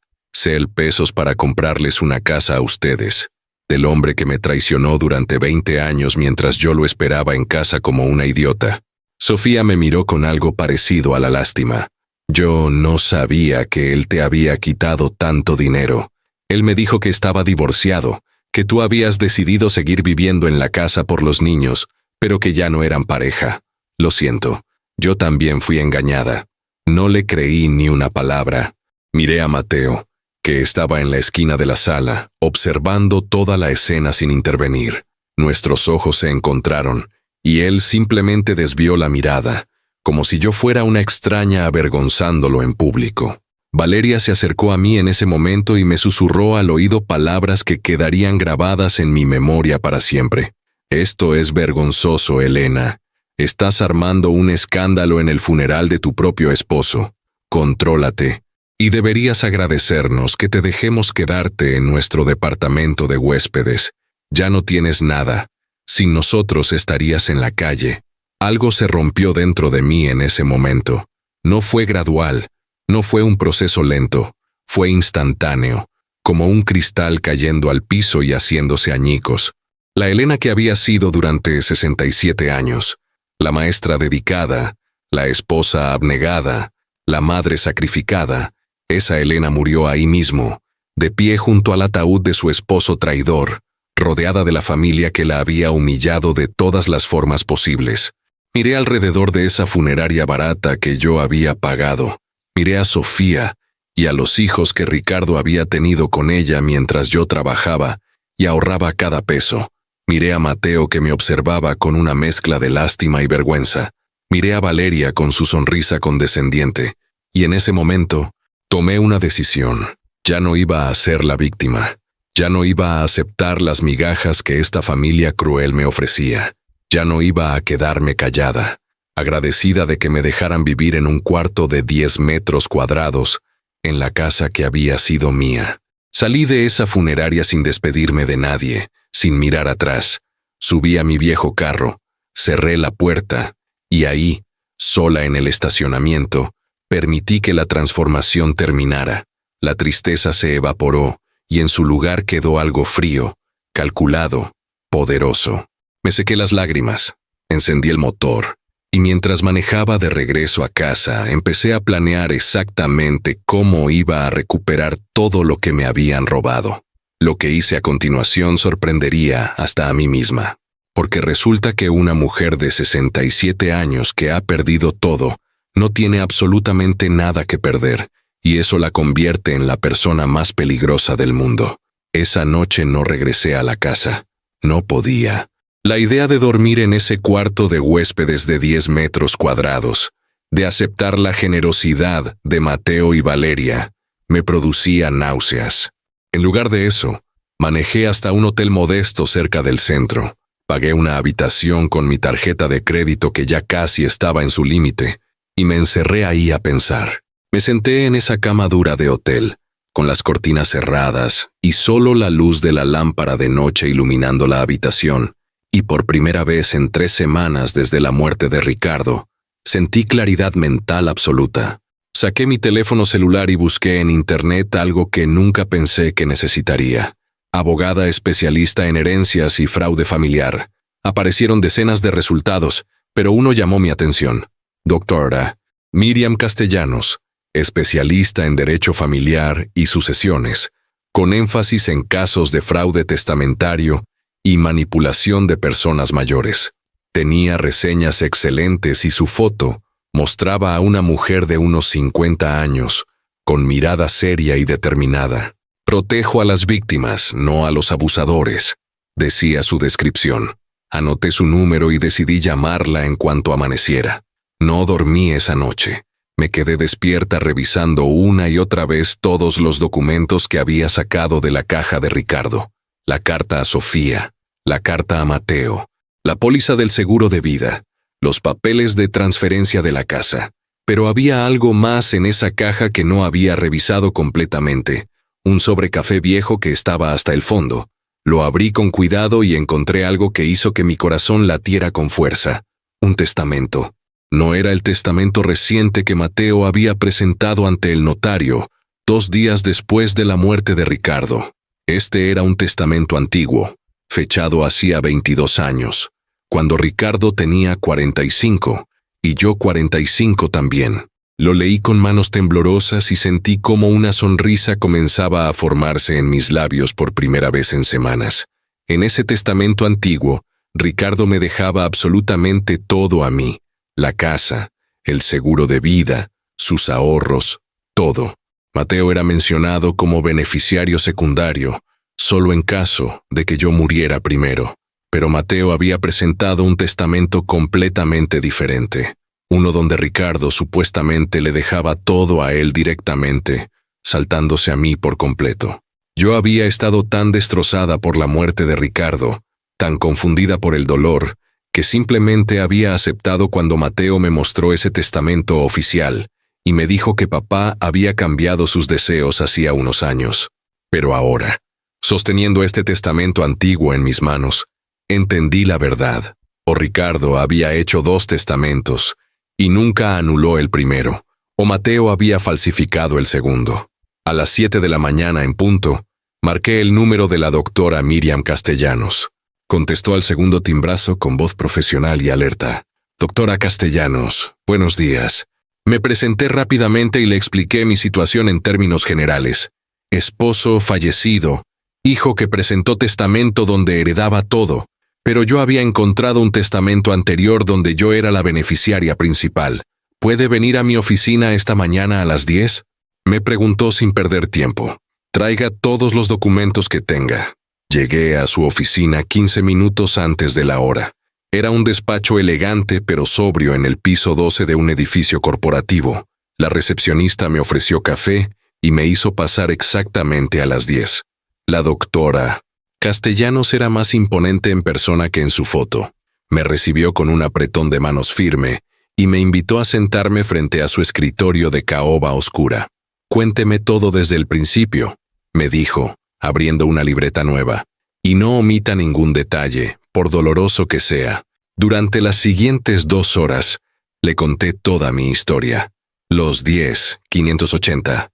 pesos para comprarles una casa a ustedes, del hombre que me traicionó durante 20 años mientras yo lo esperaba en casa como una idiota. Sofía me miró con algo parecido a la lástima. Yo no sabía que él te había quitado tanto dinero. Él me dijo que estaba divorciado, que tú habías decidido seguir viviendo en la casa por los niños, pero que ya no eran pareja. Lo siento, yo también fui engañada. No le creí ni una palabra. Miré a Mateo, que estaba en la esquina de la sala, observando toda la escena sin intervenir. Nuestros ojos se encontraron, y él simplemente desvió la mirada, como si yo fuera una extraña avergonzándolo en público. Valeria se acercó a mí en ese momento y me susurró al oído palabras que quedarían grabadas en mi memoria para siempre. Esto es vergonzoso, Elena. Estás armando un escándalo en el funeral de tu propio esposo. Contrólate. Y deberías agradecernos que te dejemos quedarte en nuestro departamento de huéspedes. Ya no tienes nada. Sin nosotros estarías en la calle. Algo se rompió dentro de mí en ese momento. No fue gradual. No fue un proceso lento, fue instantáneo, como un cristal cayendo al piso y haciéndose añicos. La Elena que había sido durante 67 años, la maestra dedicada, la esposa abnegada, la madre sacrificada, esa Elena murió ahí mismo, de pie junto al ataúd de su esposo traidor, rodeada de la familia que la había humillado de todas las formas posibles. Miré alrededor de esa funeraria barata que yo había pagado. Miré a Sofía y a los hijos que Ricardo había tenido con ella mientras yo trabajaba y ahorraba cada peso. Miré a Mateo que me observaba con una mezcla de lástima y vergüenza. Miré a Valeria con su sonrisa condescendiente. Y en ese momento, tomé una decisión. Ya no iba a ser la víctima. Ya no iba a aceptar las migajas que esta familia cruel me ofrecía. Ya no iba a quedarme callada, agradecida de que me dejaran vivir en un cuarto de 10 metros cuadrados, en la casa que había sido mía. Salí de esa funeraria sin despedirme de nadie, sin mirar atrás. Subí a mi viejo carro, cerré la puerta, y ahí, sola en el estacionamiento, permití que la transformación terminara. La tristeza se evaporó, y en su lugar quedó algo frío, calculado, poderoso. Me sequé las lágrimas, encendí el motor, Y mientras manejaba de regreso a casa, empecé a planear exactamente cómo iba a recuperar todo lo que me habían robado. Lo que hice a continuación sorprendería hasta a mí misma, porque resulta que una mujer de 67 años que ha perdido todo, no tiene absolutamente nada que perder, y eso la convierte en la persona más peligrosa del mundo. Esa noche no regresé a la casa. No podía. La idea de dormir en ese cuarto de huéspedes de 10 metros cuadrados, de aceptar la generosidad de Mateo y Valeria, me producía náuseas. En lugar de eso, manejé hasta un hotel modesto cerca del centro. Pagué una habitación con mi tarjeta de crédito que ya casi estaba en su límite, y me encerré ahí a pensar. Me senté en esa cama dura de hotel, con las cortinas cerradas y solo la luz de la lámpara de noche iluminando la habitación, y por primera vez en 3 semanas desde la muerte de Ricardo, sentí claridad mental absoluta. Saqué mi teléfono celular y busqué en internet algo que nunca pensé que necesitaría. Abogada especialista en herencias y fraude familiar. Aparecieron decenas de resultados, pero uno llamó mi atención. Doctora Miriam Castellanos, especialista en derecho familiar y sucesiones, con énfasis en casos de fraude testamentario y manipulación de personas mayores. Tenía reseñas excelentes y su foto mostraba a una mujer de unos 50 años, con mirada seria y determinada. Protejo a las víctimas, no a los abusadores, decía su descripción. Anoté su número y decidí llamarla en cuanto amaneciera. No dormí esa noche. Me quedé despierta revisando una y otra vez todos los documentos que había sacado de la caja de Ricardo. La carta a Sofía, la carta a Mateo, la póliza del seguro de vida, los papeles de transferencia de la casa. Pero había algo más en esa caja que no había revisado completamente. Un sobre café viejo que estaba hasta el fondo. Lo abrí con cuidado y encontré algo que hizo que mi corazón latiera con fuerza. Un testamento. No era el testamento reciente que Mateo había presentado ante el notario 2 días después de la muerte de Ricardo. Este era un testamento antiguo, fechado hacía 22 años, cuando Ricardo tenía 45 y yo 45 también. Lo leí con manos temblorosas y sentí como una sonrisa comenzaba a formarse en mis labios por primera vez en semanas. En ese testamento antiguo, Ricardo me dejaba absolutamente todo a mí. La casa, el seguro de vida, sus ahorros, todo. Mateo era mencionado como beneficiario secundario, solo en caso de que yo muriera primero. Pero Mateo había presentado un testamento completamente diferente. Uno donde Ricardo supuestamente le dejaba todo a él directamente, saltándose a mí por completo. Yo había estado tan destrozada por la muerte de Ricardo, tan confundida por el dolor, que simplemente había aceptado cuando Mateo me mostró ese testamento oficial y me dijo que papá había cambiado sus deseos hacía unos años. Pero ahora, sosteniendo este testamento antiguo en mis manos, entendí la verdad. O Ricardo había hecho 2 testamentos y nunca anuló el primero, o Mateo había falsificado el segundo. A las 7 de la mañana en punto, marqué el número de la doctora Miriam Castellanos. Contestó al segundo timbrazo con voz profesional y alerta. Doctora Castellanos, buenos días. Me presenté rápidamente y le expliqué mi situación en términos generales. Esposo fallecido, hijo que presentó testamento donde heredaba todo, pero yo había encontrado un testamento anterior donde yo era la beneficiaria principal. ¿Puede venir a mi oficina esta mañana a las 10? Me preguntó sin perder tiempo. Traiga todos los documentos que tenga. Llegué a su oficina 15 minutos antes de la hora. Era un despacho elegante pero sobrio en el piso 12 de un edificio corporativo. La recepcionista me ofreció café y me hizo pasar exactamente a las 10. La doctora Castellanos era más imponente en persona que en su foto. Me recibió con un apretón de manos firme y me invitó a sentarme frente a su escritorio de caoba oscura. Cuénteme todo desde el principio, me dijo, abriendo una libreta nueva, y no omita ningún detalle, por doloroso que sea. Durante las siguientes 2 horas, le conté toda mi historia. Los 10,580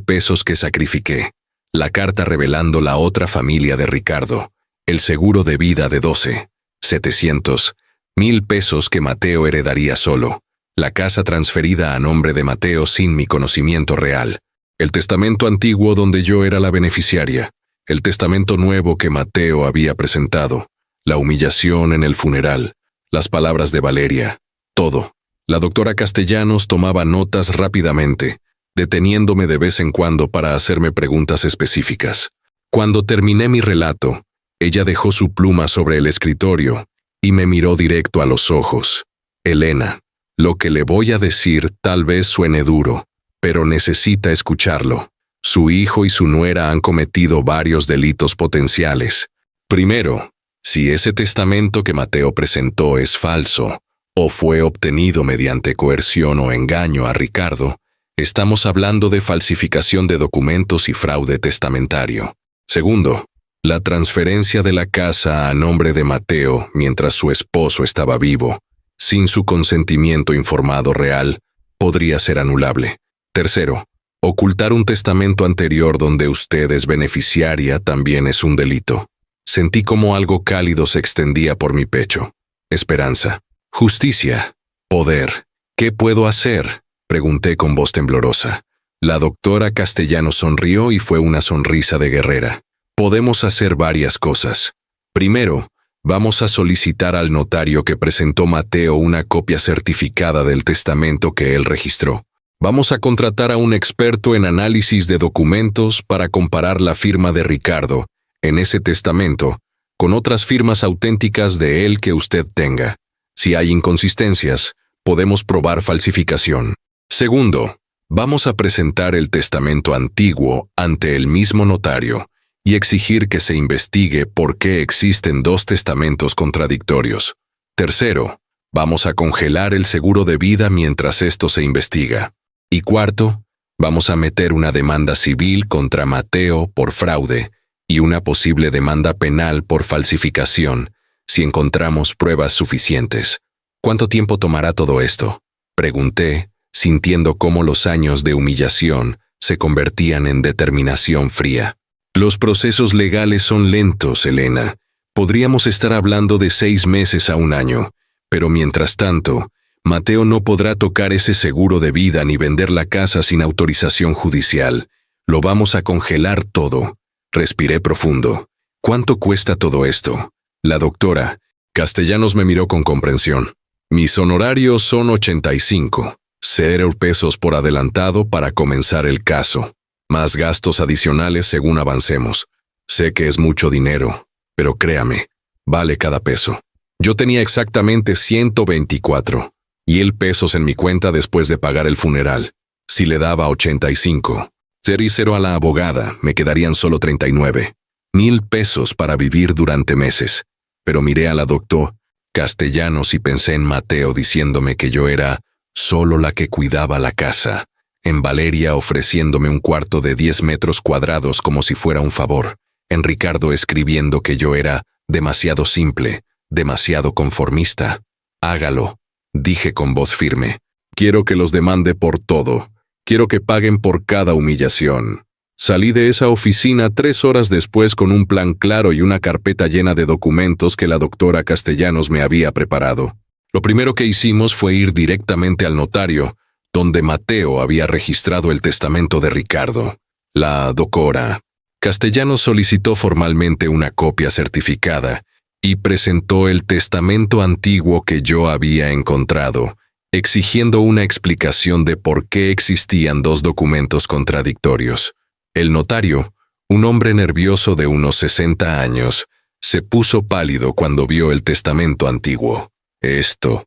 pesos que sacrifiqué. La carta revelando la otra familia de Ricardo, el seguro de vida de 12,700, 1,000 pesos que Mateo heredaría solo. La casa transferida a nombre de Mateo sin mi conocimiento real. El testamento antiguo donde yo era la beneficiaria. El testamento nuevo que Mateo había presentado. La humillación en el funeral. Las palabras de Valeria. Todo. La doctora Castellanos tomaba notas rápidamente, deteniéndome de vez en cuando para hacerme preguntas específicas. Cuando terminé mi relato, ella dejó su pluma sobre el escritorio y me miró directo a los ojos. Elena, lo que le voy a decir tal vez suene duro, pero necesita escucharlo. Su hijo y su nuera han cometido varios delitos potenciales. Primero, si ese testamento que Mateo presentó es falso, o fue obtenido mediante coerción o engaño a Ricardo, estamos hablando de falsificación de documentos y fraude testamentario. Segundo, la transferencia de la casa a nombre de Mateo mientras su esposo estaba vivo, sin su consentimiento informado real, podría ser anulable. Tercero, ocultar un testamento anterior donde usted es beneficiaria también es un delito. Sentí como algo cálido se extendía por mi pecho. Esperanza. Justicia. Poder. ¿Qué puedo hacer?, pregunté con voz temblorosa. La doctora Castellanos sonrió y fue una sonrisa de guerrera. Podemos hacer varias cosas. Primero, vamos a solicitar al notario que presentó Mateo una copia certificada del testamento que él registró. Vamos a contratar a un experto en análisis de documentos para comparar la firma de Ricardo en ese testamento con otras firmas auténticas de él que usted tenga. Si hay inconsistencias, podemos probar falsificación. Segundo, vamos a presentar el testamento antiguo ante el mismo notario y exigir que se investigue por qué existen dos testamentos contradictorios. Tercero, vamos a congelar el seguro de vida mientras esto se investiga. Y cuarto, vamos a meter una demanda civil contra Mateo por fraude y una posible demanda penal por falsificación si encontramos pruebas suficientes. ¿Cuánto tiempo tomará todo esto?, pregunté, sintiendo cómo los años de humillación se convertían en determinación fría. Los procesos legales son lentos, Elena. Podríamos estar hablando de 6 meses a 1 año, pero mientras tanto, Mateo no podrá tocar ese seguro de vida ni vender la casa sin autorización judicial. Lo vamos a congelar todo. Respiré profundo. ¿Cuánto cuesta todo esto? La doctora Castellanos me miró con comprensión. Mis honorarios son 85, 0 pesos por adelantado para comenzar el caso, más gastos adicionales según avancemos. Sé que es mucho dinero, pero créame, vale cada peso. Yo tenía exactamente 124,000 pesos en mi cuenta después de pagar el funeral. Si le daba 85, 0 a la abogada, me quedarían solo 39,000 pesos para vivir durante meses. Pero miré a la doctora Castellanos y pensé en Mateo diciéndome que yo era solo la que cuidaba la casa, en Valeria ofreciéndome un cuarto de 10 metros cuadrados como si fuera un favor, en Ricardo escribiendo que yo era demasiado simple, demasiado conformista. Hágalo, dije con voz firme. Quiero que los demande por todo. Quiero que paguen por cada humillación. Salí de esa oficina 3 horas después con un plan claro y una carpeta llena de documentos que la doctora Castellanos me había preparado. Lo primero que hicimos fue ir directamente al notario, donde Mateo había registrado el testamento de Ricardo. La doctora Castellanos solicitó formalmente una copia certificada y presentó el testamento antiguo que yo había encontrado, exigiendo una explicación de por qué existían 2 documentos contradictorios. El notario, un hombre nervioso de unos 60 años, se puso pálido cuando vio el testamento antiguo. Esto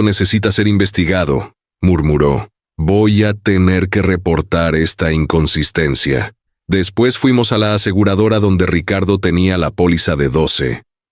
necesita ser investigado, murmuró. Voy a tener que reportar esta inconsistencia. Después fuimos a la aseguradora donde Ricardo tenía la póliza de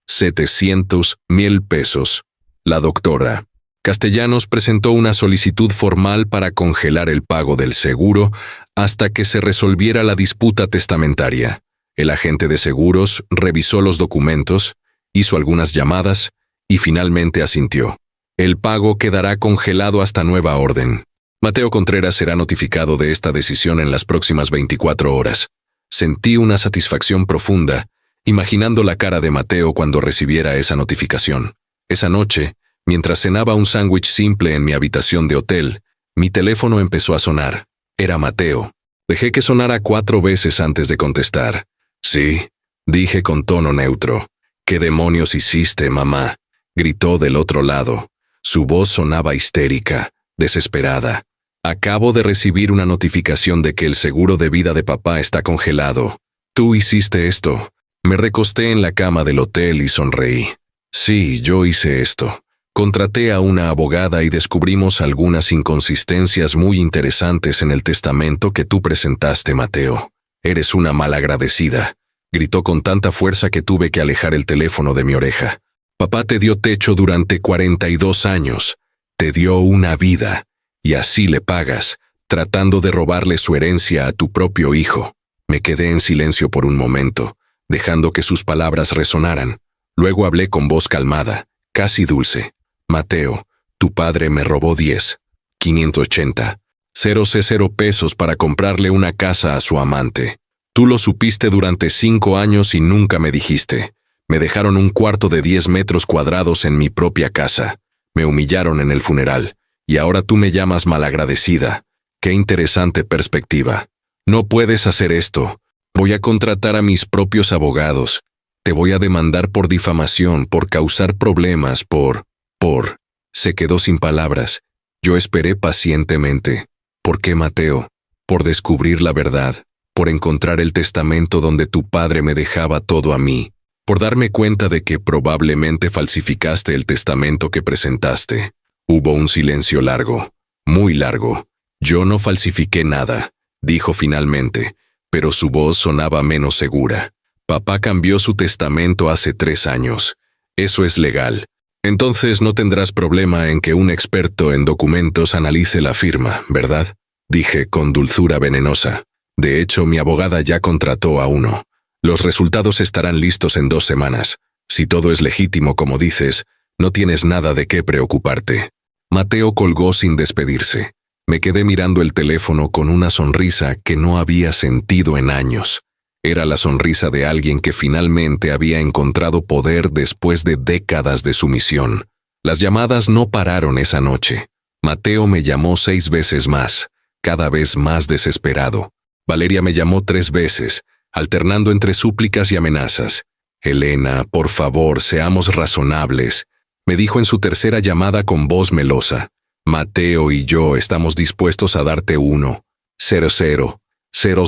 700,000 pesos. La doctora Castellanos presentó una solicitud formal para congelar el pago del seguro hasta que se resolviera la disputa testamentaria. El agente de seguros revisó los documentos, hizo algunas llamadas y finalmente asintió. El pago quedará congelado hasta nueva orden. Mateo Contreras será notificado de esta decisión en las próximas 24 horas. Sentí una satisfacción profunda, imaginando la cara de Mateo cuando recibiera esa notificación. Esa noche, Mientras cenaba un sándwich simple en mi habitación de hotel, mi teléfono empezó a sonar. Era Mateo. Dejé que sonara 4 veces antes de contestar. Sí, dije con tono neutro. ¿Qué demonios hiciste, mamá?, gritó del otro lado. Su voz sonaba histérica, desesperada. Acabo de recibir una notificación de que el seguro de vida de papá está congelado. Tú hiciste esto. Me recosté en la cama del hotel y sonreí. Sí, yo hice esto. Contraté a una abogada y descubrimos algunas inconsistencias muy interesantes en el testamento que tú presentaste, Mateo. Eres una malagradecida, gritó con tanta fuerza que tuve que alejar el teléfono de mi oreja. Papá te dio techo durante 42 años. Te dio una vida. Y así le pagas, tratando de robarle su herencia a tu propio hijo. Me quedé en silencio por un momento, dejando que sus palabras resonaran. Luego hablé con voz calmada, casi dulce. Mateo, tu padre me robó 580. 0 pesos para comprarle una casa a su amante. Tú lo supiste durante 5 años y nunca me dijiste. Me dejaron un cuarto de 10 metros cuadrados en mi propia casa. Me humillaron en el funeral. Y ahora tú me llamas malagradecida. Qué interesante perspectiva. No puedes hacer esto. Voy a contratar a mis propios abogados. Te voy a demandar por difamación, por causar problemas, Se quedó sin palabras. Yo esperé pacientemente. ¿Por qué, Mateo? Por descubrir la verdad. Por encontrar el testamento donde tu padre me dejaba todo a mí. Por darme cuenta de que probablemente falsificaste el testamento que presentaste. Hubo un silencio largo, muy largo. Yo no falsifiqué nada, dijo finalmente, pero su voz sonaba menos segura. Papá cambió su testamento hace 3 años. Eso es legal. Entonces no tendrás problema en que un experto en documentos analice la firma, ¿verdad? Dije con dulzura venenosa. De hecho, mi abogada ya contrató a uno. Los resultados estarán listos en 2 semanas. Si todo es legítimo como dices, no tienes nada de qué preocuparte. Mateo colgó sin despedirse. Me quedé mirando el teléfono con una sonrisa que no había sentido en años. Era la sonrisa de alguien que finalmente había encontrado poder después de décadas de sumisión. Las llamadas no pararon esa noche. Mateo me llamó 6 veces más, cada vez más desesperado. Valeria me llamó 3 veces, alternando entre súplicas y amenazas. Elena, por favor, seamos razonables, me dijo en su tercera llamada con voz melosa. Mateo y yo estamos dispuestos a darte 0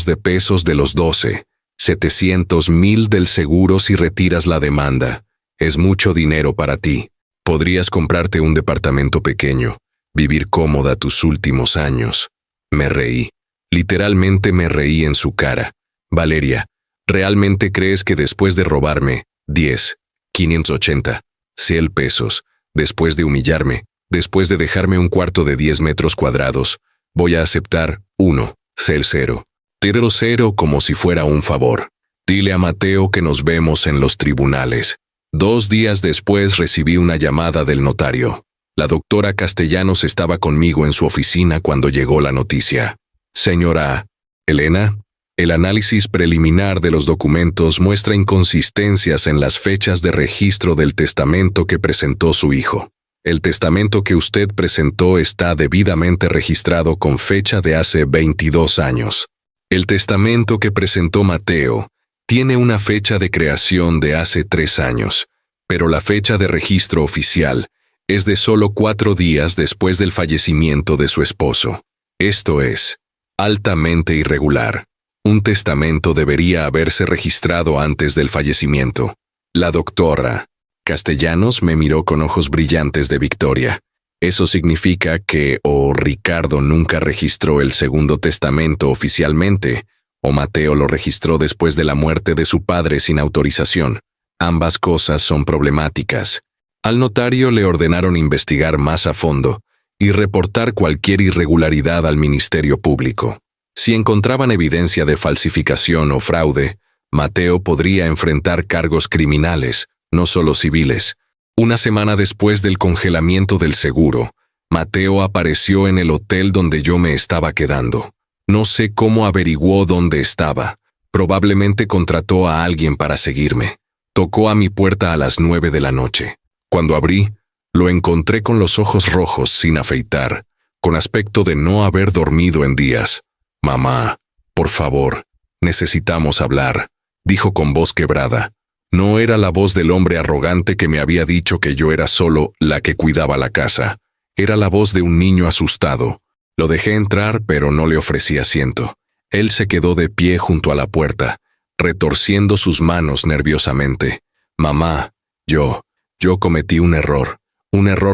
de pesos de los 12, 700,000 del seguro si retiras la demanda. Es mucho dinero para ti. Podrías comprarte un departamento pequeño, vivir cómoda tus últimos años. Me reí. Literalmente me reí en su cara. Valeria, ¿realmente crees que después de robarme 580 pesos, después de humillarme, después de dejarme un cuarto de 10 metros cuadrados, voy a aceptar 0 como si fuera un favor? Dile a Mateo que nos vemos en los tribunales. 2 días después recibí una llamada del notario. La doctora Castellanos estaba conmigo en su oficina cuando llegó la noticia. Señora Elena, el análisis preliminar de los documentos muestra inconsistencias en las fechas de registro del testamento que presentó su hijo. El testamento que usted presentó está debidamente registrado con fecha de hace 22 años. El testamento que presentó Mateo tiene una fecha de creación de hace 3 años, pero la fecha de registro oficial es de solo 4 días después del fallecimiento de su esposo. Esto es altamente irregular. Un testamento debería haberse registrado antes del fallecimiento. La doctora Castellanos me miró con ojos brillantes de victoria. Eso significa que o Ricardo nunca registró el segundo testamento oficialmente, o Mateo lo registró después de la muerte de su padre sin autorización. Ambas cosas son problemáticas. Al notario le ordenaron investigar más a fondo y reportar cualquier irregularidad al Ministerio Público. Si encontraban evidencia de falsificación o fraude, Mateo podría enfrentar cargos criminales, no solo civiles. Una semana después del congelamiento del seguro, Mateo apareció en el hotel donde yo me estaba quedando. No sé cómo averiguó dónde estaba. Probablemente contrató a alguien para seguirme. Tocó a mi puerta a las 9 de la noche. Cuando abrí, Lo encontré con los ojos rojos, sin afeitar, con aspecto de no haber dormido en días. «Mamá, por favor, necesitamos hablar», dijo con voz quebrada. No era la voz del hombre arrogante que me había dicho que yo era solo la que cuidaba la casa. Era la voz de un niño asustado. Lo dejé entrar, pero no le ofrecí asiento. Él se quedó de pie junto a la puerta, retorciendo sus manos nerviosamente. «Mamá, yo cometí un error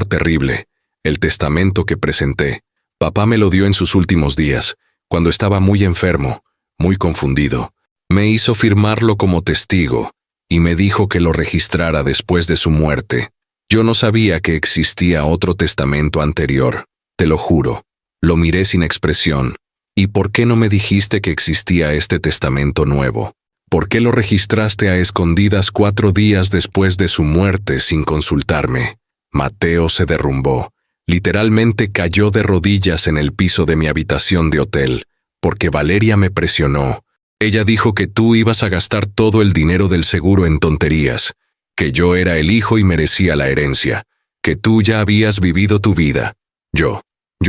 terrible. El testamento que presenté. Papá me lo dio en sus últimos días, cuando estaba muy enfermo, muy confundido. Me hizo firmarlo como testigo, y me dijo que lo registrara después de su muerte. Yo no sabía que existía otro testamento anterior, te lo juro». Lo miré sin expresión. «¿Y por qué no me dijiste que existía este testamento nuevo? ¿Por qué lo registraste a escondidas 4 días después de su muerte sin consultarme?» Mateo se derrumbó. Literalmente cayó de rodillas en el piso de mi habitación de hotel, porque Valeria me presionó. Ella dijo que tú ibas a gastar todo el dinero del seguro en tonterías, que yo era el hijo y merecía la herencia, que tú ya habías vivido tu vida. Yo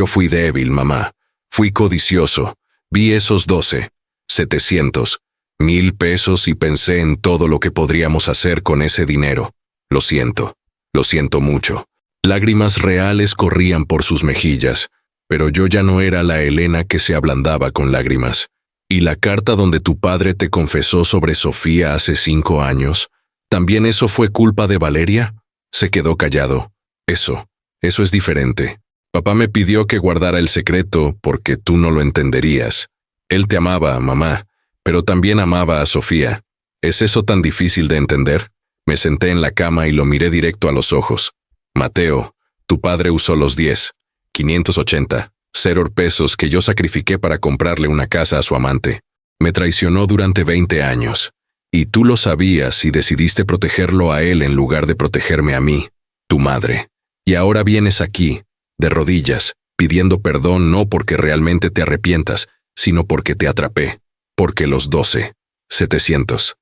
fui débil, mamá. Fui codicioso. Vi esos 12, 700, 1000 pesos y pensé en todo lo que podríamos hacer con ese dinero. Lo siento mucho. Lágrimas reales corrían por sus mejillas, pero yo ya no era la Elena que se ablandaba con lágrimas. ¿Y la carta donde tu padre te confesó sobre Sofía hace 5 años? ¿También eso fue culpa de Valeria? Se quedó callado. Eso es diferente. Papá me pidió que guardara el secreto porque tú no lo entenderías. Él te amaba, mamá, pero también amaba a Sofía. ¿Es eso tan difícil de entender? Me senté en la cama y lo miré directo a los ojos. Mateo, tu padre usó los 580 pesos que yo sacrifiqué para comprarle una casa a su amante. Me traicionó durante 20 años. Y tú lo sabías y decidiste protegerlo a él en lugar de protegerme a mí, tu madre. Y ahora vienes aquí, de rodillas, pidiendo perdón no porque realmente te arrepientas, sino porque te atrapé. Porque los 700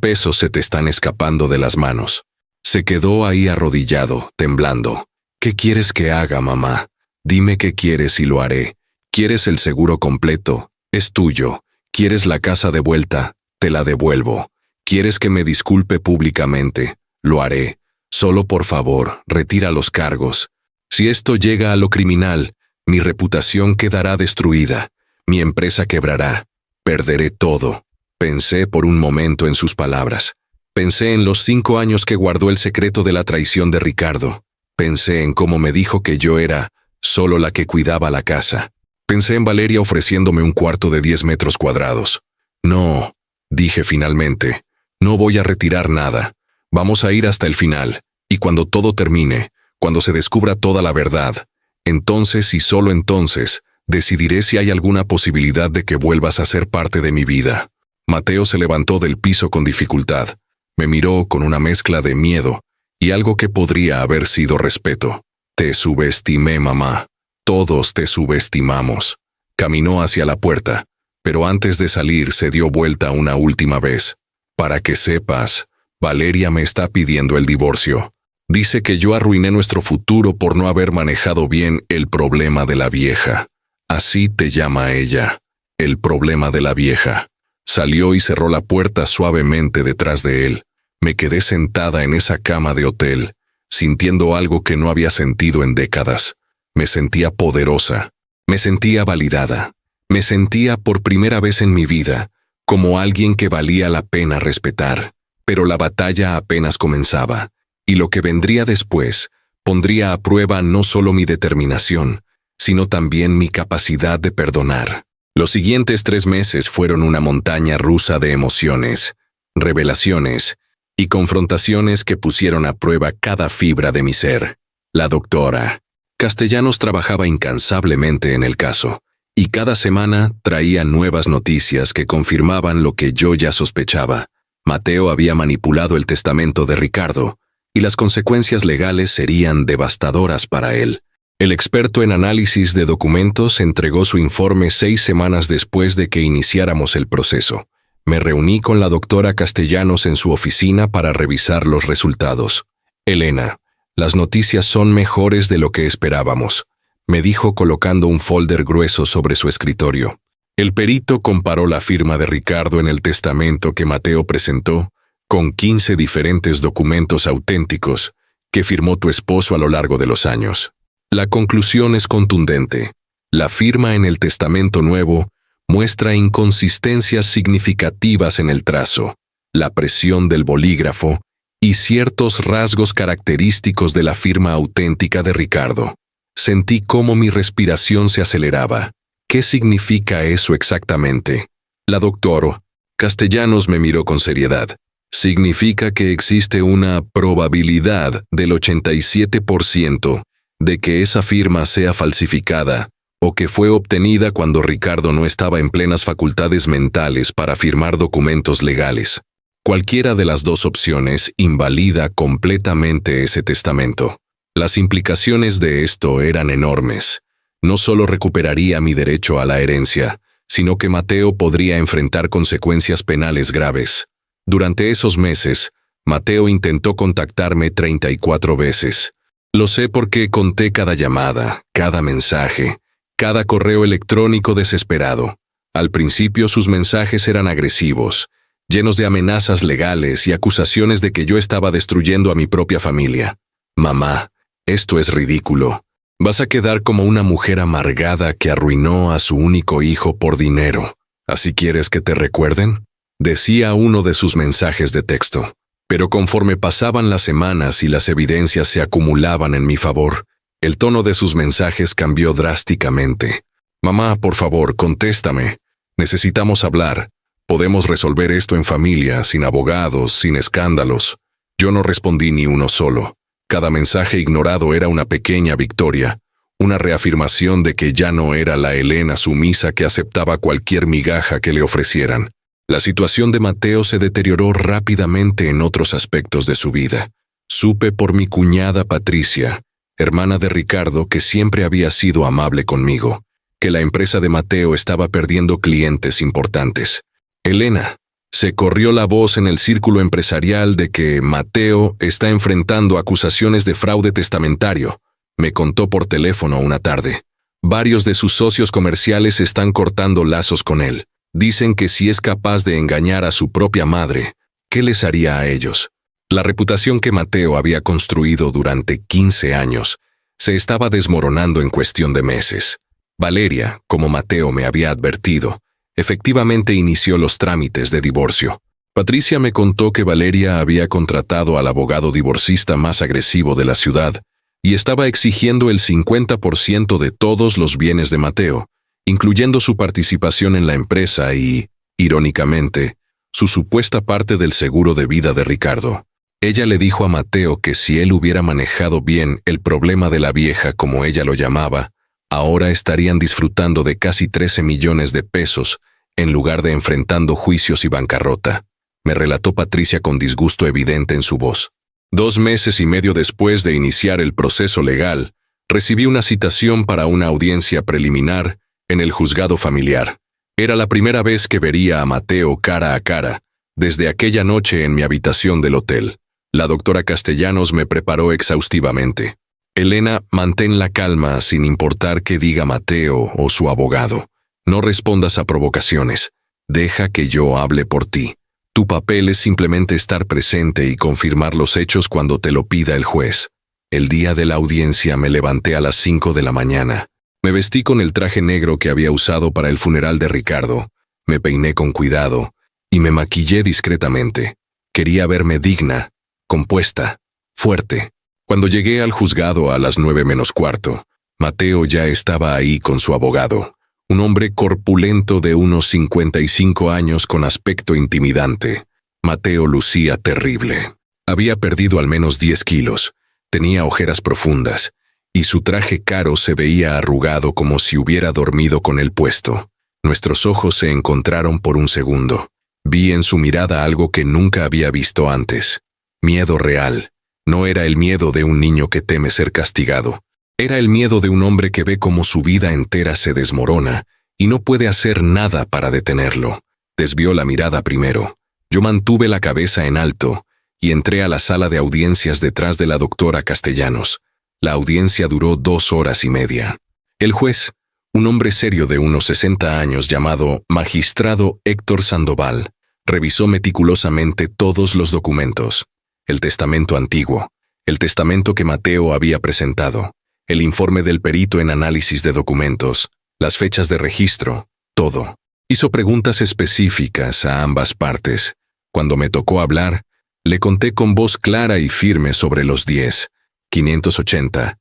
pesos se te están escapando de las manos. Se quedó ahí arrodillado, temblando. ¿Qué quieres que haga, mamá? Dime qué quieres y lo haré. ¿Quieres el seguro completo? Es tuyo. ¿Quieres la casa de vuelta? Te la devuelvo. ¿Quieres que me disculpe públicamente? Lo haré. Solo por favor, retira los cargos. Si esto llega a lo criminal, mi reputación quedará destruida. Mi empresa quebrará. Perderé todo. Pensé por un momento en sus palabras. Pensé en los 5 años que guardó el secreto de la traición de Ricardo. Pensé en cómo me dijo que yo era solo la que cuidaba la casa. Pensé en Valeria ofreciéndome un cuarto de 10 metros cuadrados. No, dije finalmente, no voy a retirar nada. Vamos a ir hasta el final, y cuando todo termine, cuando se descubra toda la verdad, entonces y solo entonces, decidiré si hay alguna posibilidad de que vuelvas a ser parte de mi vida. Mateo se levantó del piso con dificultad. Me miró con una mezcla de miedo y algo que podría haber sido respeto. Te subestimé, mamá. Todos te subestimamos. Caminó hacia la puerta, pero antes de salir se dio vuelta una última vez. Para que sepas, Valeria me está pidiendo el divorcio. Dice que yo arruiné nuestro futuro por no haber manejado bien el problema de la vieja. Así te llama ella, el problema de la vieja. Salió y cerró la puerta suavemente detrás de él. Me quedé sentada en esa cama de hotel, sintiendo algo que no había sentido en décadas. Me sentía poderosa, me sentía validada, me sentía por primera vez en mi vida como alguien que valía la pena respetar. Pero la batalla apenas comenzaba, y lo que vendría después pondría a prueba no solo mi determinación, sino también mi capacidad de perdonar. Los siguientes 3 meses fueron una montaña rusa de emociones, revelaciones y confrontaciones que pusieron a prueba cada fibra de mi ser. La doctora Castellanos trabajaba incansablemente en el caso, y cada semana traía nuevas noticias que confirmaban lo que yo ya sospechaba. Mateo había manipulado el testamento de Ricardo, y las consecuencias legales serían devastadoras para él. El experto en análisis de documentos entregó su informe 6 semanas después de que iniciáramos el proceso. Me reuní con la doctora Castellanos en su oficina para revisar los resultados. Elena, Las noticias son mejores de lo que esperábamos, me dijo colocando un folder grueso sobre su escritorio. El perito comparó la firma de Ricardo en el testamento que Mateo presentó con 15 diferentes documentos auténticos que firmó tu esposo a lo largo de los años. La conclusión es contundente. La firma en el testamento nuevo muestra inconsistencias significativas en el trazo, la presión del bolígrafo y ciertos rasgos característicos de la firma auténtica de Ricardo. Sentí cómo mi respiración se aceleraba. ¿Qué significa eso exactamente? La doctora Castellanos me miró con seriedad. Significa que existe una probabilidad del 87% de que esa firma sea falsificada o que fue obtenida cuando Ricardo no estaba en plenas facultades mentales para firmar documentos legales. Cualquiera de las dos opciones invalida completamente ese testamento. Las implicaciones de esto eran enormes. No solo recuperaría mi derecho a la herencia, sino que Mateo podría enfrentar consecuencias penales graves. Durante esos meses, Mateo intentó contactarme 34 veces. Lo sé porque conté cada llamada, cada mensaje, cada correo electrónico desesperado. Al principio sus mensajes eran agresivos, llenos de amenazas legales y acusaciones de que yo estaba destruyendo a mi propia familia. Mamá, esto es ridículo. Vas a quedar como una mujer amargada que arruinó a su único hijo por dinero. ¿Así quieres que te recuerden? Decía uno de sus mensajes de texto. Pero conforme pasaban las semanas y las evidencias se acumulaban en mi favor, el tono de sus mensajes cambió drásticamente. Mamá, por favor, contéstame. Necesitamos hablar. Podemos resolver esto en familia, sin abogados, sin escándalos. Yo no respondí ni uno solo. Cada mensaje ignorado era una pequeña victoria, una reafirmación de que ya no era la Elena sumisa que aceptaba cualquier migaja que le ofrecieran. La situación de Mateo se deterioró rápidamente en otros aspectos de su vida. Supe por mi cuñada Patricia, hermana de Ricardo, que siempre había sido amable conmigo, que la empresa de Mateo estaba perdiendo clientes importantes. Elena, se corrió la voz en el círculo empresarial de que Mateo está enfrentando acusaciones de fraude testamentario, me contó por teléfono una tarde. Varios de sus socios comerciales están cortando lazos con él. Dicen que si es capaz de engañar a su propia madre, ¿qué les haría a ellos? La reputación que Mateo había construido durante 15 años se estaba desmoronando en cuestión de meses. Valeria, como Mateo me había advertido, efectivamente inició los trámites de divorcio. Patricia me contó que Valeria había contratado al abogado divorcista más agresivo de la ciudad y estaba exigiendo el 50% de todos los bienes de Mateo, incluyendo su participación en la empresa y, irónicamente, su supuesta parte del seguro de vida de Ricardo. Ella le dijo a Mateo que si él hubiera manejado bien el problema de la vieja, como ella lo llamaba, ahora estarían disfrutando de casi 13 millones de pesos, en lugar de enfrentando juicios y bancarrota. Me relató Patricia con disgusto evidente en su voz. 2 meses y medio después de iniciar el proceso legal, recibí una citación para una audiencia preliminar en el juzgado familiar. Era la primera vez que vería a Mateo cara a cara, desde aquella noche en mi habitación del hotel. La doctora Castellanos me preparó exhaustivamente. Elena, mantén la calma sin importar qué diga Mateo o su abogado. No respondas a provocaciones. Deja que yo hable por ti. Tu papel es simplemente estar presente y confirmar los hechos cuando te lo pida el juez. El día de la audiencia me levanté a las 5 de la mañana. Me vestí con el traje negro que había usado para el funeral de Ricardo. Me peiné con cuidado y me maquillé discretamente. Quería verme digna, compuesta, fuerte. Cuando llegué al juzgado a las 9:45, Mateo ya estaba ahí con su abogado, un hombre corpulento de unos 55 años con aspecto intimidante. Mateo lucía terrible. Había perdido al menos 10 kilos, tenía ojeras profundas, y su traje caro se veía arrugado como si hubiera dormido con él puesto. Nuestros ojos se encontraron por un segundo. Vi en su mirada algo que nunca había visto antes. Miedo real. No era el miedo de un niño que teme ser castigado. Era el miedo de un hombre que ve cómo su vida entera se desmorona y no puede hacer nada para detenerlo. Desvió la mirada primero. Yo mantuve la cabeza en alto y entré a la sala de audiencias detrás de la doctora Castellanos. La audiencia duró 2 horas y media. El juez, un hombre serio de unos 60 años llamado Magistrado Héctor Sandoval, revisó meticulosamente todos los documentos: el testamento antiguo, el testamento que Mateo había presentado, el informe del perito en análisis de documentos, las fechas de registro, todo. Hizo preguntas específicas a ambas partes. Cuando me tocó hablar, le conté con voz clara y firme sobre los 10,580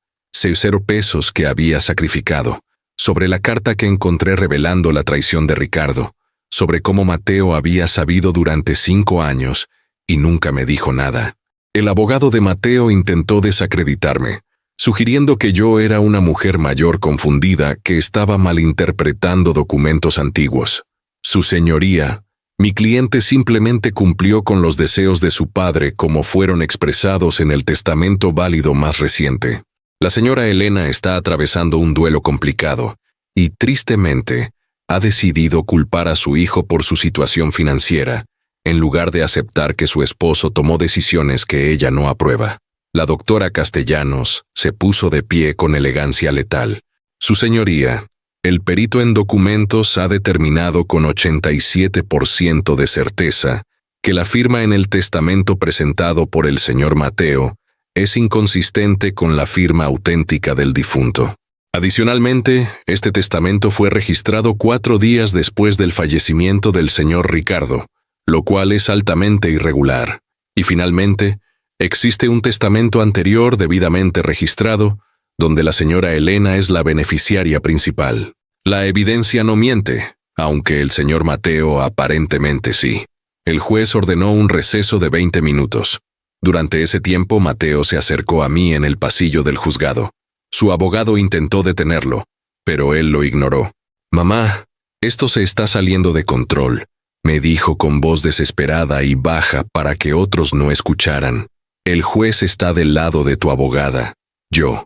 pesos que había sacrificado, sobre la carta que encontré revelando la traición de Ricardo, sobre cómo Mateo había sabido durante 5 años y nunca me dijo nada. El abogado de Mateo intentó desacreditarme, sugiriendo que yo era una mujer mayor confundida que estaba malinterpretando documentos antiguos. Su señoría, mi cliente simplemente cumplió con los deseos de su padre como fueron expresados en el testamento válido más reciente. La señora Elena está atravesando un duelo complicado y, tristemente, ha decidido culpar a su hijo por su situación financiera, en lugar de aceptar que su esposo tomó decisiones que ella no aprueba. La doctora Castellanos se puso de pie con elegancia letal. Su señoría, el perito en documentos ha determinado con 87% de certeza que la firma en el testamento presentado por el señor Mateo es inconsistente con la firma auténtica del difunto. Adicionalmente, este testamento fue registrado 4 días después del fallecimiento del señor Ricardo, lo cual es altamente irregular. Y finalmente, existe un testamento anterior debidamente registrado, donde la señora Elena es la beneficiaria principal. La evidencia no miente, aunque el señor Mateo aparentemente sí. El juez ordenó un receso de 20 minutos. Durante ese tiempo, Mateo se acercó a mí en el pasillo del juzgado. Su abogado intentó detenerlo, pero él lo ignoró. «Mamá, esto se está saliendo de control», me dijo con voz desesperada y baja para que otros no escucharan. «El juez está del lado de tu abogada. Yo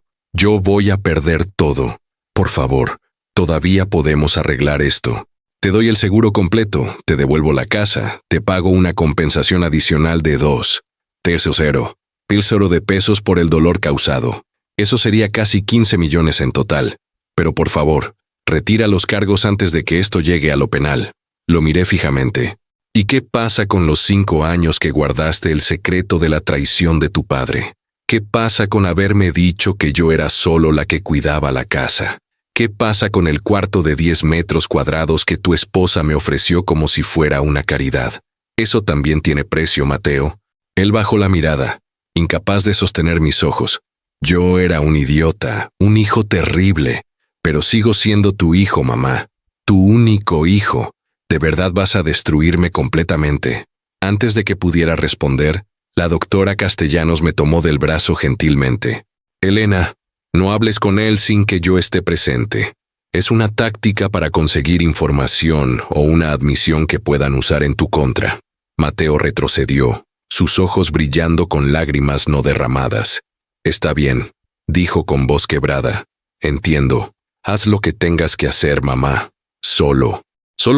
voy a perder todo. Por favor, todavía podemos arreglar esto. Te doy el seguro completo, te devuelvo la casa, te pago una compensación adicional de 2,0 de pesos por el dolor causado. Eso sería casi 15 millones en total. Pero por favor, retira los cargos antes de que esto llegue a lo penal». Lo miré fijamente. «¿Y qué pasa con los 5 años que guardaste el secreto de la traición de tu padre? ¿Qué pasa con haberme dicho que yo era solo la que cuidaba la casa? ¿Qué pasa con el cuarto de 10 metros cuadrados que tu esposa me ofreció como si fuera una caridad? Eso también tiene precio, Mateo». Él bajó la mirada, incapaz de sostener mis ojos. «Yo era un idiota, un hijo terrible, pero sigo siendo tu hijo, mamá. Tu único hijo. ¿De verdad vas a destruirme completamente?» Antes de que pudiera responder, la doctora Castellanos me tomó del brazo gentilmente. «Elena, no hables con él sin que yo esté presente. Es una táctica para conseguir información o una admisión que puedan usar en tu contra». Mateo retrocedió, sus ojos brillando con lágrimas no derramadas. «Está bien», dijo con voz quebrada. «Entiendo. Haz lo que tengas que hacer, mamá. Solo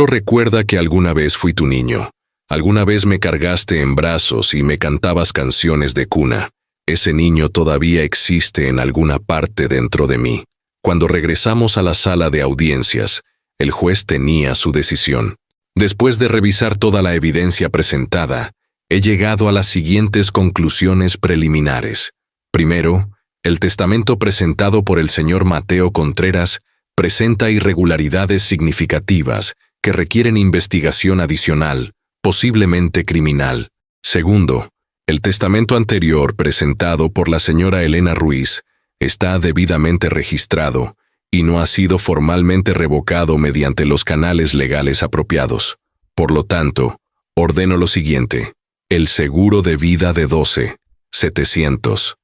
recuerda que alguna vez fui tu niño. Alguna vez me cargaste en brazos y me cantabas canciones de cuna. Ese niño todavía existe en alguna parte dentro de mí». Cuando regresamos a la sala de audiencias, el juez tenía su decisión. Después de revisar toda la evidencia presentada, he llegado a las siguientes conclusiones preliminares. Primero, el testamento presentado por el señor Mateo Contreras presenta irregularidades significativas que requieren investigación adicional, posiblemente criminal. Segundo, el testamento anterior presentado por la señora Elena Ruiz está debidamente registrado y no ha sido formalmente revocado mediante los canales legales apropiados. Por lo tanto, ordeno lo siguiente: el seguro de vida de 12,700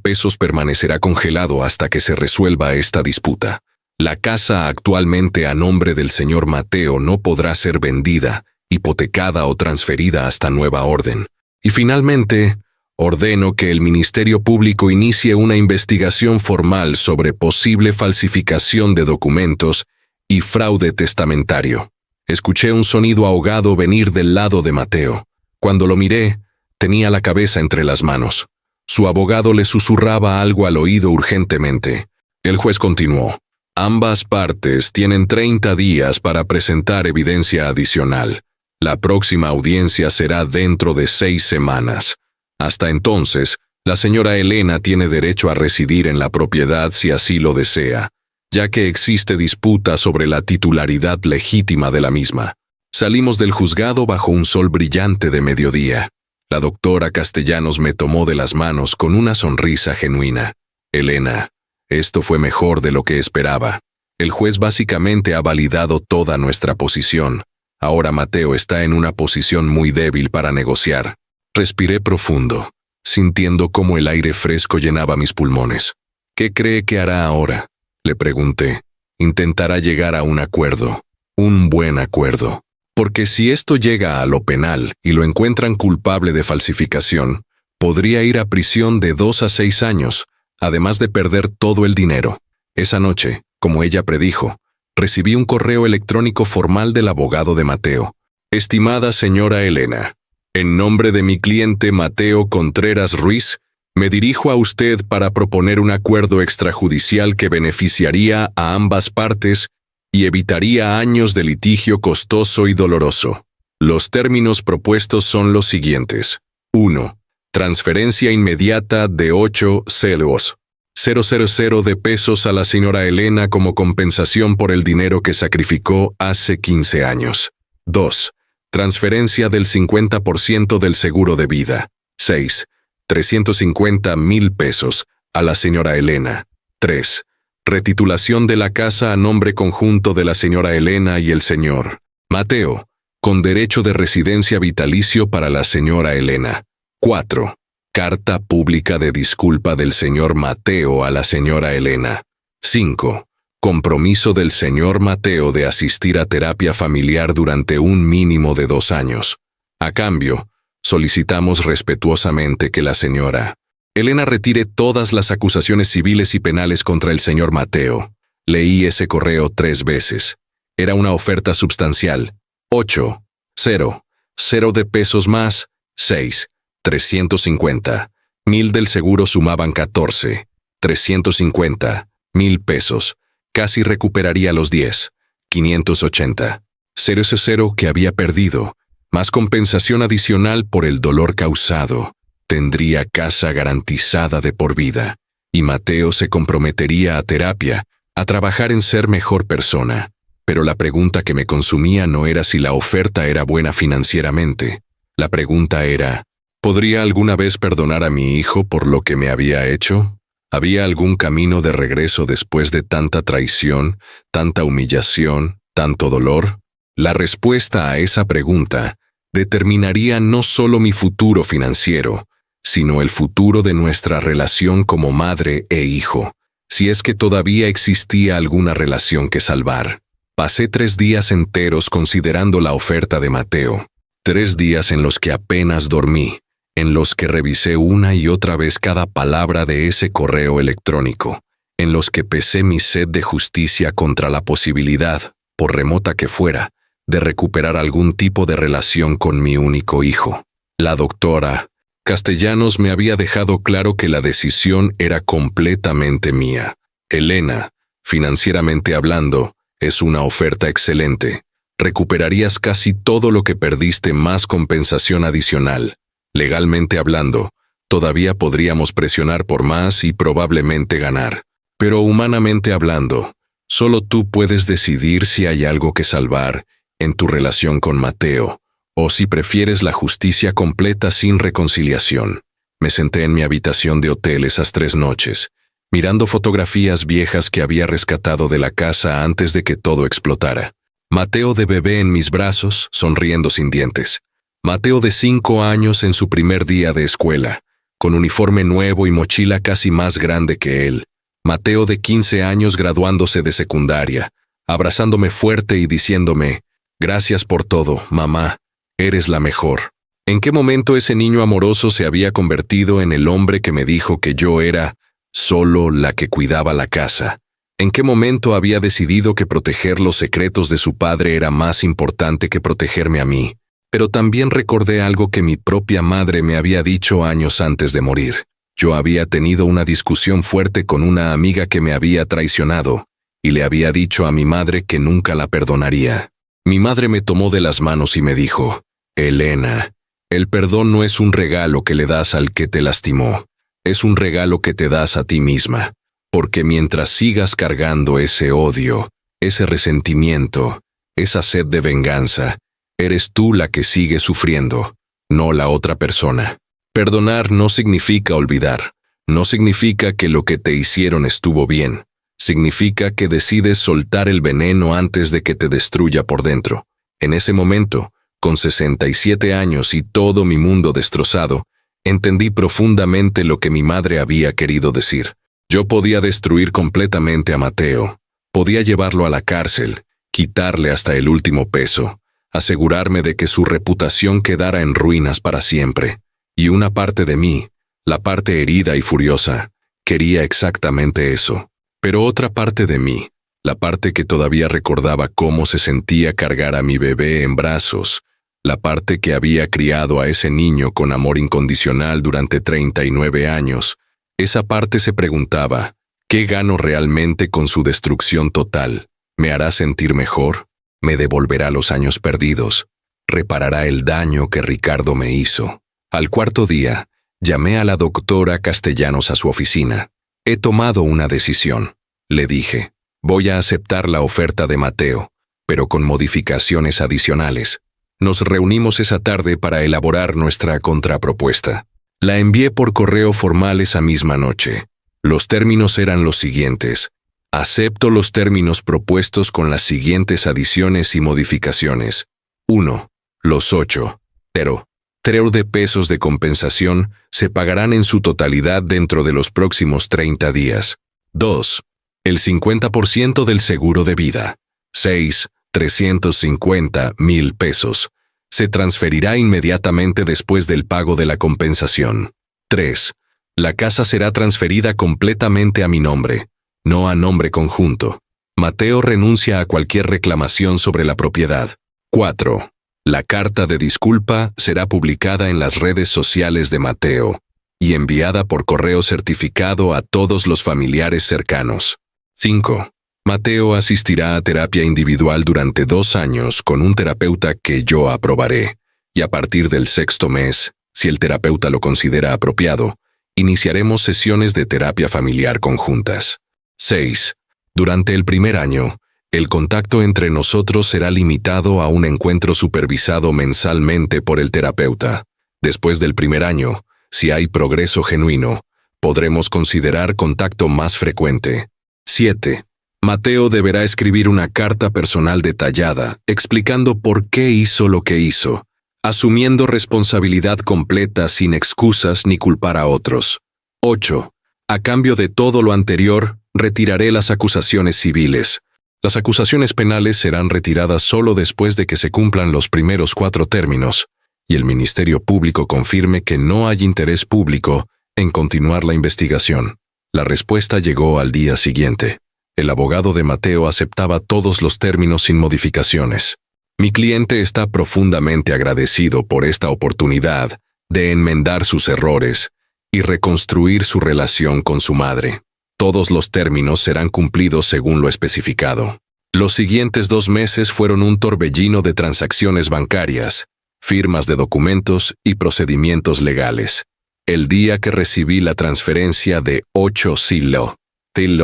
pesos permanecerá congelado hasta que se resuelva esta disputa. La casa actualmente a nombre del señor Mateo no podrá ser vendida, hipotecada o transferida hasta nueva orden. Y finalmente, ordeno que el Ministerio Público inicie una investigación formal sobre posible falsificación de documentos y fraude testamentario. Escuché un sonido ahogado venir del lado de Mateo. Cuando lo miré, Tenía la cabeza entre las manos. Su abogado le susurraba algo al oído urgentemente. El juez continuó. Ambas partes tienen 30 días para presentar evidencia adicional. La próxima audiencia será dentro de 6 semanas. Hasta entonces, la señora Elena tiene derecho a residir en la propiedad si así lo desea, ya que existe disputa sobre la titularidad legítima de la misma. Salimos del juzgado bajo un sol brillante de mediodía. La doctora Castellanos me tomó de las manos con una sonrisa genuina. Elena, esto fue mejor de lo que esperaba. El juez básicamente ha validado toda nuestra posición. Ahora Mateo está en una posición muy débil para negociar. Respiré profundo, sintiendo cómo el aire fresco llenaba mis pulmones. ¿Qué cree que hará ahora?, le pregunté. Intentará llegar a un acuerdo. Un buen acuerdo. Porque si esto llega a lo penal y lo encuentran culpable de falsificación, podría ir a prisión de 2 a 6 años, además de perder todo el dinero. Esa noche, como ella predijo, recibí un correo electrónico formal del abogado de Mateo. Estimada señora Elena, en nombre de mi cliente Mateo Contreras Ruiz, me dirijo a usted para proponer un acuerdo extrajudicial que beneficiaría a ambas partes y evitaría años de litigio costoso y doloroso. Los términos propuestos son los siguientes. 1. Transferencia inmediata de 8,000 de pesos a la señora Elena como compensación por el dinero que sacrificó hace 15 años. 2. Transferencia del 50% del seguro de vida. 6. 350,000 pesos a la señora Elena. 3. Retitulación de la casa a nombre conjunto de la señora Elena y el señor Mateo, con derecho de residencia vitalicio para la señora Elena. 4. Carta pública de disculpa del señor Mateo a la señora Elena. 5. Compromiso del señor Mateo de asistir a terapia familiar durante un mínimo de 2 años. A cambio, solicitamos respetuosamente que la señora Elena retire todas las acusaciones civiles y penales contra el señor Mateo. Leí ese correo 3 veces. Era una oferta substancial. 8,000 de pesos más 6. 350,000 del seguro sumaban 14,350,000 pesos. Casi recuperaría los 10,580,000 que había perdido, más compensación adicional por el dolor causado. Tendría casa garantizada de por vida, y Mateo se comprometería a terapia, a trabajar en ser mejor persona. Pero la pregunta que me consumía no era si la oferta era buena financieramente. La pregunta era, ¿podría alguna vez perdonar a mi hijo por lo que me había hecho? ¿Había algún camino de regreso después de tanta traición, tanta humillación, tanto dolor? La respuesta a esa pregunta determinaría no solo mi futuro financiero, sino el futuro de nuestra relación como madre e hijo, si es que todavía existía alguna relación que salvar. Pasé 3 días enteros considerando la oferta de Mateo, 3 días en los que apenas dormí, en los que revisé una y otra vez cada palabra de ese correo electrónico, en los que pesé mi sed de justicia contra la posibilidad, por remota que fuera, de recuperar algún tipo de relación con mi único hijo. La doctora Castellanos me había dejado claro que la decisión era completamente mía. Elena, financieramente hablando, es una oferta excelente. Recuperarías casi todo lo que perdiste más compensación adicional. Legalmente hablando, todavía podríamos presionar por más y probablemente ganar. Pero humanamente hablando, solo tú puedes decidir si hay algo que salvar en tu relación con Mateo, o si prefieres la justicia completa sin reconciliación. Me senté en mi habitación de hotel esas 3 noches, mirando fotografías viejas que había rescatado de la casa antes de que todo explotara. Mateo de bebé en mis brazos, sonriendo sin dientes. Mateo de 5 años en su primer día de escuela, con uniforme nuevo y mochila casi más grande que él. Mateo de 15 años graduándose de secundaria, abrazándome fuerte y diciéndome, «Gracias por todo, mamá, eres la mejor». ¿En qué momento ese niño amoroso se había convertido en el hombre que me dijo que yo era solo la que cuidaba la casa? ¿En qué momento había decidido que proteger los secretos de su padre era más importante que protegerme a mí? Pero también recordé algo que mi propia madre me había dicho años antes de morir. Yo había tenido una discusión fuerte con una amiga que me había traicionado, y le había dicho a mi madre que nunca la perdonaría. Mi madre me tomó de las manos y me dijo: Elena, el perdón no es un regalo que le das al que te lastimó, es un regalo que te das a ti misma, porque mientras sigas cargando ese odio, ese resentimiento, esa sed de venganza, eres tú la que sigue sufriendo, no la otra persona. Perdonar no significa olvidar, no significa que lo que te hicieron estuvo bien, significa que decides soltar el veneno antes de que te destruya por dentro. En ese momento, con 67 años y todo mi mundo destrozado, entendí profundamente lo que mi madre había querido decir. Yo podía destruir completamente a Mateo, podía llevarlo a la cárcel, quitarle hasta el último peso, asegurarme de que su reputación quedara en ruinas para siempre. Y una parte de mí, la parte herida y furiosa, quería exactamente eso. Pero otra parte de mí, la parte que todavía recordaba cómo se sentía cargar a mi bebé en brazos, la parte que había criado a ese niño con amor incondicional durante 39 años, esa parte se preguntaba: ¿qué gano realmente con su destrucción total? ¿Me hará sentir mejor? ¿Me devolverá los años perdidos? ¿Reparará el daño que Ricardo me hizo? Al cuarto día, llamé a la doctora Castellanos a su oficina. He tomado una decisión, le dije. Voy a aceptar la oferta de Mateo, pero con modificaciones adicionales. Nos reunimos esa tarde para elaborar nuestra contrapropuesta. La envié por correo formal esa misma noche. Los términos eran los siguientes: acepto los términos propuestos con las siguientes adiciones y modificaciones. 1. Los 8 de pesos de compensación se pagarán en su totalidad dentro de los próximos 30 días. 2. El 50% del seguro de vida. 6. 350,000 pesos. Se transferirá inmediatamente después del pago de la compensación. 3. La casa será transferida completamente a mi nombre, no a nombre conjunto. Mateo renuncia a cualquier reclamación sobre la propiedad. 4. La carta de disculpa será publicada en las redes sociales de Mateo y enviada por correo certificado a todos los familiares cercanos. 5. Mateo asistirá a terapia individual durante 2 años con un terapeuta que yo aprobaré, y a partir del 6º mes, si el terapeuta lo considera apropiado, iniciaremos sesiones de terapia familiar conjuntas. 6. Durante el primer año, el contacto entre nosotros será limitado a un encuentro supervisado mensalmente por el terapeuta. Después del primer año, si hay progreso genuino, podremos considerar contacto más frecuente. 7. Mateo deberá escribir una carta personal detallada, explicando por qué hizo lo que hizo, asumiendo responsabilidad completa sin excusas ni culpar a otros. 8. A cambio de todo lo anterior, retiraré las acusaciones civiles. Las acusaciones penales serán retiradas solo después de que se cumplan los primeros 4 términos, y el Ministerio Público confirme que no hay interés público en continuar la investigación. La respuesta llegó al día siguiente. El abogado de Mateo aceptaba todos los términos sin modificaciones. Mi cliente está profundamente agradecido por esta oportunidad de enmendar sus errores y reconstruir su relación con su madre. Todos los términos serán cumplidos según lo especificado. Los siguientes 2 meses fueron un torbellino de transacciones bancarias, firmas de documentos y procedimientos legales. El día que recibí la transferencia de 8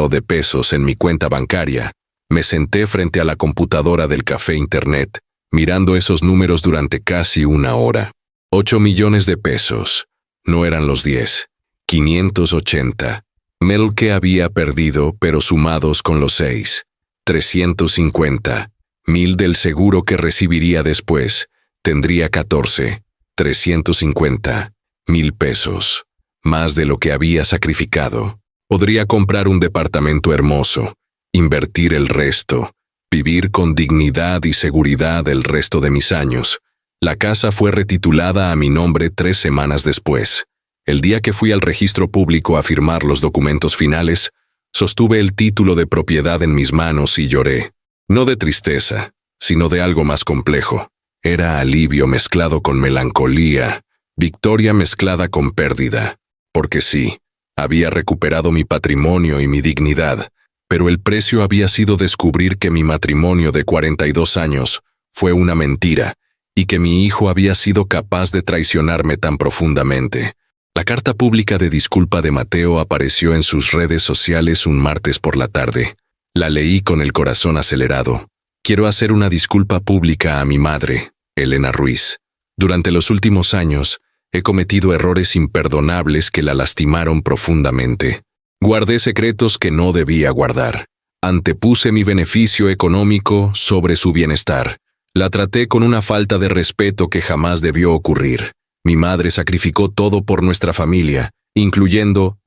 de pesos en mi cuenta bancaria, me senté frente a la computadora del café internet, mirando esos números durante casi 1 hora. 8 millones de pesos. No eran los 10. 580. Mel que había perdido, pero sumados con los 6. 350,000 del seguro que recibiría después, tendría 14. 350,000 pesos. Más de lo que había sacrificado. Podría comprar un departamento hermoso, invertir el resto, vivir con dignidad y seguridad el resto de mis años. La casa fue retitulada a mi nombre 3 semanas después. El día que fui al registro público a firmar los documentos finales, sostuve el título de propiedad en mis manos y lloré. No de tristeza, sino de algo más complejo. Era alivio mezclado con melancolía, victoria mezclada con pérdida. Porque sí, había recuperado mi patrimonio y mi dignidad, pero el precio había sido descubrir que mi matrimonio de 42 años fue una mentira y que mi hijo había sido capaz de traicionarme tan profundamente. La carta pública de disculpa de Mateo apareció en sus redes sociales un martes por la tarde. La leí con el corazón acelerado. Quiero hacer una disculpa pública a mi madre, Elena Ruiz. Durante los últimos años, he cometido errores imperdonables que la lastimaron profundamente. Guardé secretos que no debía guardar. Antepuse mi beneficio económico sobre su bienestar. La traté con una falta de respeto que jamás debió ocurrir. Mi madre sacrificó todo por nuestra familia, incluyendo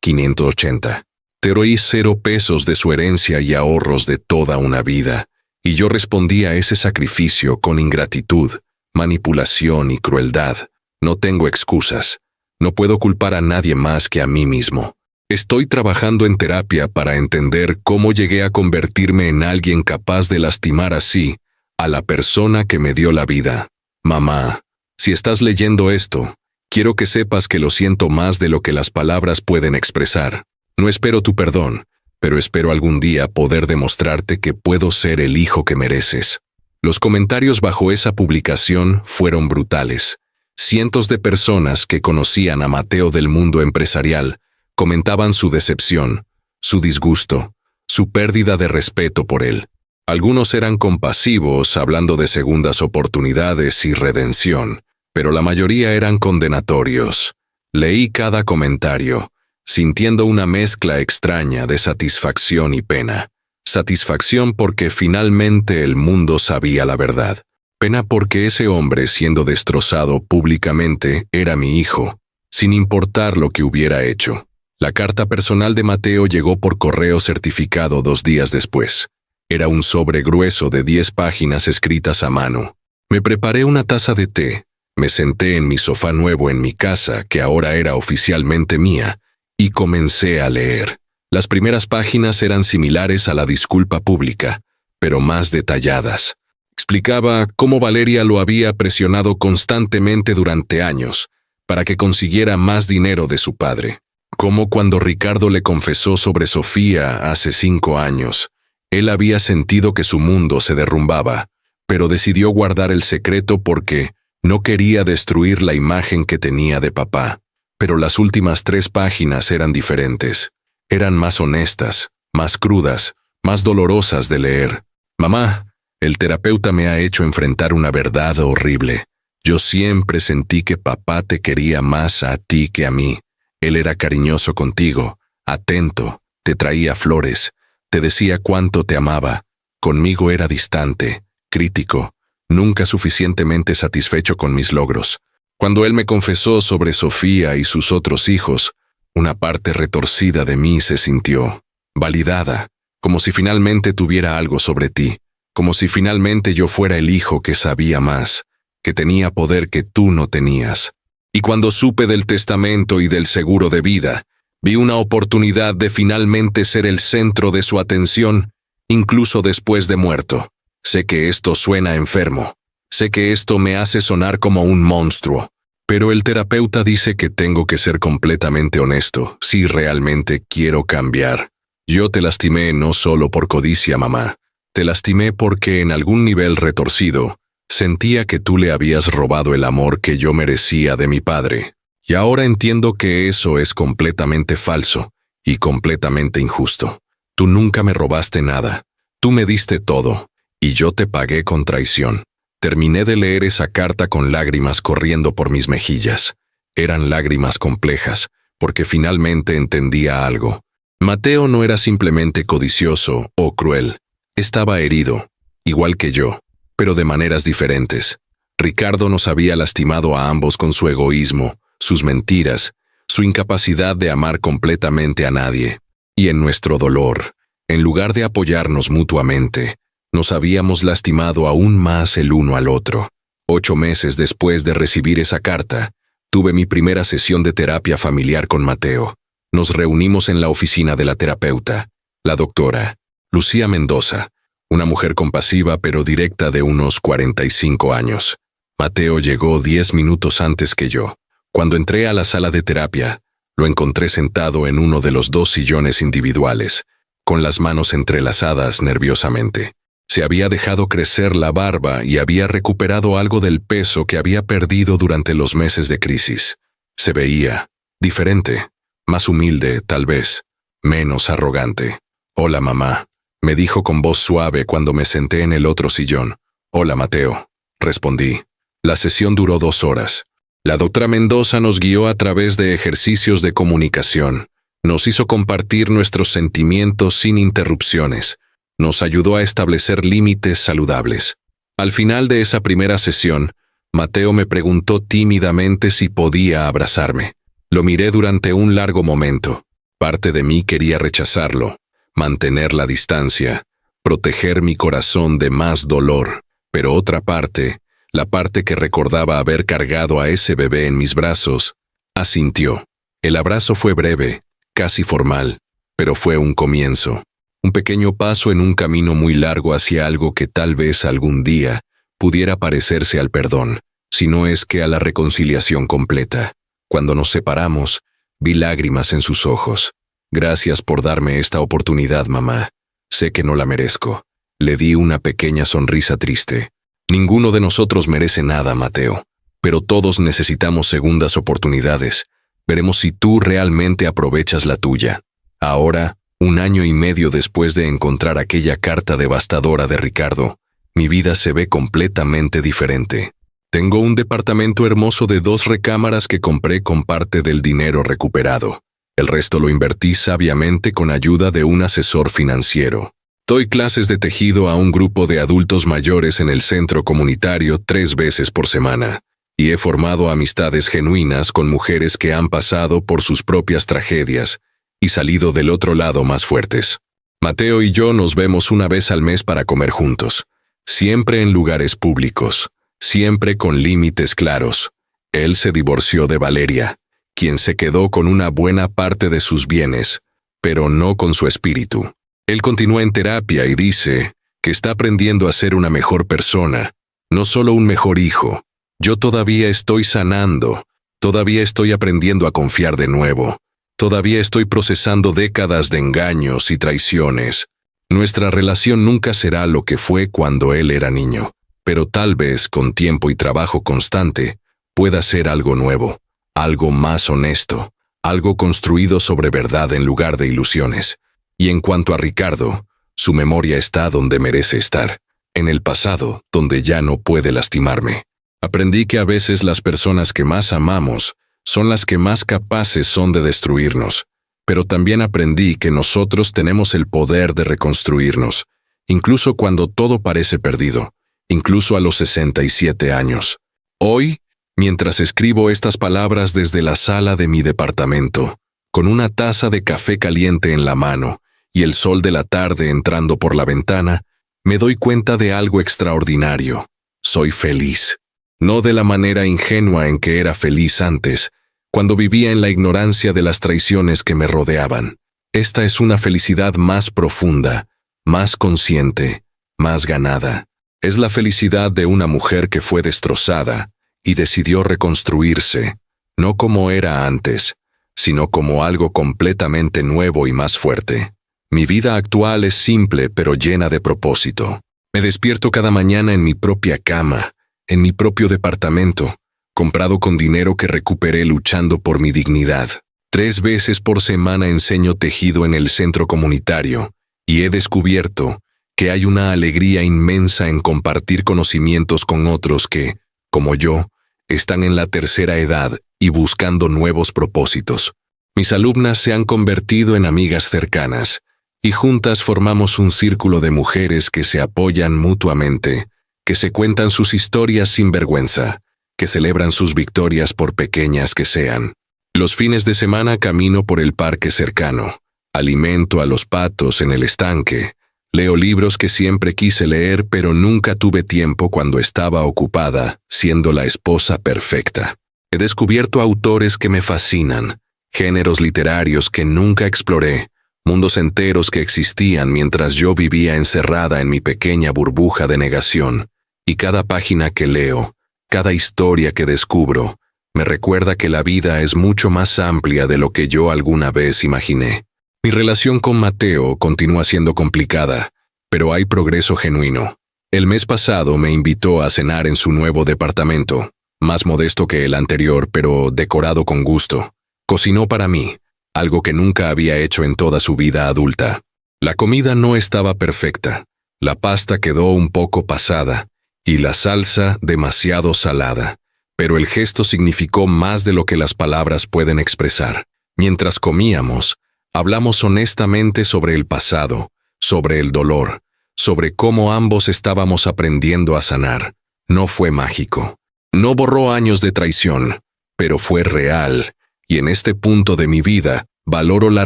580. Teroí 0 pesos de su herencia y ahorros de toda una vida, y yo respondí a ese sacrificio con ingratitud, manipulación y crueldad. No tengo excusas. No puedo culpar a nadie más que a mí mismo. Estoy trabajando en terapia para entender cómo llegué a convertirme en alguien capaz de lastimar así a la persona que me dio la vida. Mamá, si estás leyendo esto, quiero que sepas que lo siento más de lo que las palabras pueden expresar. No espero tu perdón, pero espero algún día poder demostrarte que puedo ser el hijo que mereces. Los comentarios bajo esa publicación fueron brutales. Cientos de personas que conocían a Mateo del mundo empresarial comentaban su decepción, su disgusto, su pérdida de respeto por él. Algunos eran compasivos, hablando de segundas oportunidades y redención, pero la mayoría eran condenatorios. Leí cada comentario, sintiendo una mezcla extraña de satisfacción y pena. Satisfacción porque finalmente el mundo sabía la verdad. Pena porque ese hombre, siendo destrozado públicamente, era mi hijo, sin importar lo que hubiera hecho. La carta personal de Mateo llegó por correo certificado 2 días después. Era un sobre grueso de 10 páginas escritas a mano. Me preparé una taza de té, me senté en mi sofá nuevo en mi casa, que ahora era oficialmente mía, y comencé a leer. Las primeras páginas eran similares a la disculpa pública, pero más detalladas. Explicaba cómo Valeria lo había presionado constantemente durante años para que consiguiera más dinero de su padre. Cómo cuando Ricardo le confesó sobre Sofía hace 5 años, él había sentido que su mundo se derrumbaba, pero decidió guardar el secreto porque no quería destruir la imagen que tenía de papá. Pero las últimas 3 páginas eran diferentes. Eran más honestas, más crudas, más dolorosas de leer. Mamá, el terapeuta me ha hecho enfrentar una verdad horrible. Yo siempre sentí que papá te quería más a ti que a mí. Él era cariñoso contigo, atento, te traía flores, te decía cuánto te amaba. Conmigo era distante, crítico, nunca suficientemente satisfecho con mis logros. Cuando él me confesó sobre Sofía y sus otros hijos, una parte retorcida de mí se sintió validada, como si finalmente tuviera algo sobre ti, como si finalmente yo fuera el hijo que sabía más, que tenía poder que tú no tenías. Y cuando supe del testamento y del seguro de vida, vi una oportunidad de finalmente ser el centro de su atención, incluso después de muerto. Sé que esto suena enfermo. Sé que esto me hace sonar como un monstruo. Pero el terapeuta dice que tengo que ser completamente honesto si realmente quiero cambiar. Yo te lastimé no solo por codicia, mamá. Te lastimé porque en algún nivel retorcido sentía que tú le habías robado el amor que yo merecía de mi padre. Y ahora entiendo que eso es completamente falso y completamente injusto. Tú nunca me robaste nada. Tú me diste todo, y yo te pagué con traición. Terminé de leer esa carta con lágrimas corriendo por mis mejillas. Eran lágrimas complejas, porque finalmente entendía algo. Mateo no era simplemente codicioso o cruel. Estaba herido, igual que yo, pero de maneras diferentes. Ricardo nos había lastimado a ambos con su egoísmo, sus mentiras, su incapacidad de amar completamente a nadie. Y en nuestro dolor, en lugar de apoyarnos mutuamente, nos habíamos lastimado aún más el uno al otro. 8 meses después de recibir esa carta, tuve mi primera sesión de terapia familiar con Mateo. Nos reunimos en la oficina de la terapeuta, la doctora Lucía Mendoza, una mujer compasiva pero directa de unos 45 años. Mateo llegó 10 minutos antes que yo. Cuando entré a la sala de terapia, lo encontré sentado en uno de los 2 sillones individuales, con las manos entrelazadas nerviosamente. Se había dejado crecer la barba y había recuperado algo del peso que había perdido durante los meses de crisis. Se veía diferente, más humilde, tal vez, menos arrogante. «Hola, mamá», me dijo con voz suave cuando me senté en el otro sillón. «Hola, Mateo», respondí. La sesión duró 2 horas. La doctora Mendoza nos guió a través de ejercicios de comunicación. Nos hizo compartir nuestros sentimientos sin interrupciones. Nos ayudó a establecer límites saludables. Al final de esa primera sesión, Mateo me preguntó tímidamente si podía abrazarme. Lo miré durante un largo momento. Parte de mí quería rechazarlo, mantener la distancia, proteger mi corazón de más dolor, pero otra parte, la parte que recordaba haber cargado a ese bebé en mis brazos, asintió. El abrazo fue breve, casi formal, pero fue un comienzo. Un pequeño paso en un camino muy largo hacia algo que tal vez algún día pudiera parecerse al perdón, si no es que a la reconciliación completa. Cuando nos separamos, vi lágrimas en sus ojos. «Gracias por darme esta oportunidad, mamá. Sé que no la merezco». Le di una pequeña sonrisa triste. «Ninguno de nosotros merece nada, Mateo, pero todos necesitamos segundas oportunidades. Veremos si tú realmente aprovechas la tuya». Ahora, 1 año y medio después de encontrar aquella carta devastadora de Ricardo, mi vida se ve completamente diferente. Tengo un departamento hermoso de 2 recámaras que compré con parte del dinero recuperado. El resto lo invertí sabiamente con ayuda de un asesor financiero. Doy clases de tejido a un grupo de adultos mayores en el centro comunitario 3 veces por semana, y he formado amistades genuinas con mujeres que han pasado por sus propias tragedias y salido del otro lado más fuertes. Mateo y yo nos vemos 1 vez al mes para comer juntos, siempre en lugares públicos, siempre con límites claros. Él se divorció de Valeria, quien se quedó con una buena parte de sus bienes, pero no con su espíritu. Él continúa en terapia y dice que está aprendiendo a ser una mejor persona, no solo un mejor hijo. Yo todavía estoy sanando, todavía estoy aprendiendo a confiar de nuevo. Todavía estoy procesando décadas de engaños y traiciones. Nuestra relación nunca será lo que fue cuando él era niño, pero tal vez con tiempo y trabajo constante pueda ser algo nuevo, algo más honesto, algo construido sobre verdad en lugar de ilusiones. Y en cuanto a Ricardo, su memoria está donde merece estar, en el pasado, donde ya no puede lastimarme. Aprendí que a veces las personas que más amamos son las que más capaces son de destruirnos, pero también aprendí que nosotros tenemos el poder de reconstruirnos, incluso cuando todo parece perdido, incluso a los 67 años. Hoy, mientras escribo estas palabras desde la sala de mi departamento, con una taza de café caliente en la mano y el sol de la tarde entrando por la ventana, me doy cuenta de algo extraordinario. Soy feliz. No de la manera ingenua en que era feliz antes, cuando vivía en la ignorancia de las traiciones que me rodeaban. Esta es una felicidad más profunda, más consciente, más ganada. Es la felicidad de una mujer que fue destrozada y decidió reconstruirse, no como era antes, sino como algo completamente nuevo y más fuerte. Mi vida actual es simple pero llena de propósito. Me despierto cada mañana en mi propia cama, en mi propio departamento, comprado con dinero que recuperé luchando por mi dignidad. 3 veces por semana enseño tejido en el centro comunitario, y he descubierto que hay una alegría inmensa en compartir conocimientos con otros que, como yo, están en la tercera edad y buscando nuevos propósitos. Mis alumnas se han convertido en amigas cercanas, y juntas formamos un círculo de mujeres que se apoyan mutuamente, que se cuentan sus historias sin vergüenza, que celebran sus victorias por pequeñas que sean. Los fines de semana camino por el parque cercano, alimento a los patos en el estanque, leo libros que siempre quise leer pero nunca tuve tiempo cuando estaba ocupada, siendo la esposa perfecta. He descubierto autores que me fascinan, géneros literarios que nunca exploré, mundos enteros que existían mientras yo vivía encerrada en mi pequeña burbuja de negación, y cada página que leo, cada historia que descubro, me recuerda que la vida es mucho más amplia de lo que yo alguna vez imaginé. Mi relación con Mateo continúa siendo complicada, pero hay progreso genuino. El mes pasado me invitó a cenar en su nuevo departamento, más modesto que el anterior, pero decorado con gusto. Cocinó para mí, algo que nunca había hecho en toda su vida adulta. La comida no estaba perfecta, la pasta quedó un poco pasada, y la salsa demasiado salada, pero el gesto significó más de lo que las palabras pueden expresar. Mientras comíamos, hablamos honestamente sobre el pasado, sobre el dolor, sobre cómo ambos estábamos aprendiendo a sanar. No fue mágico. No borró años de traición, pero fue real, y en este punto de mi vida, valoro la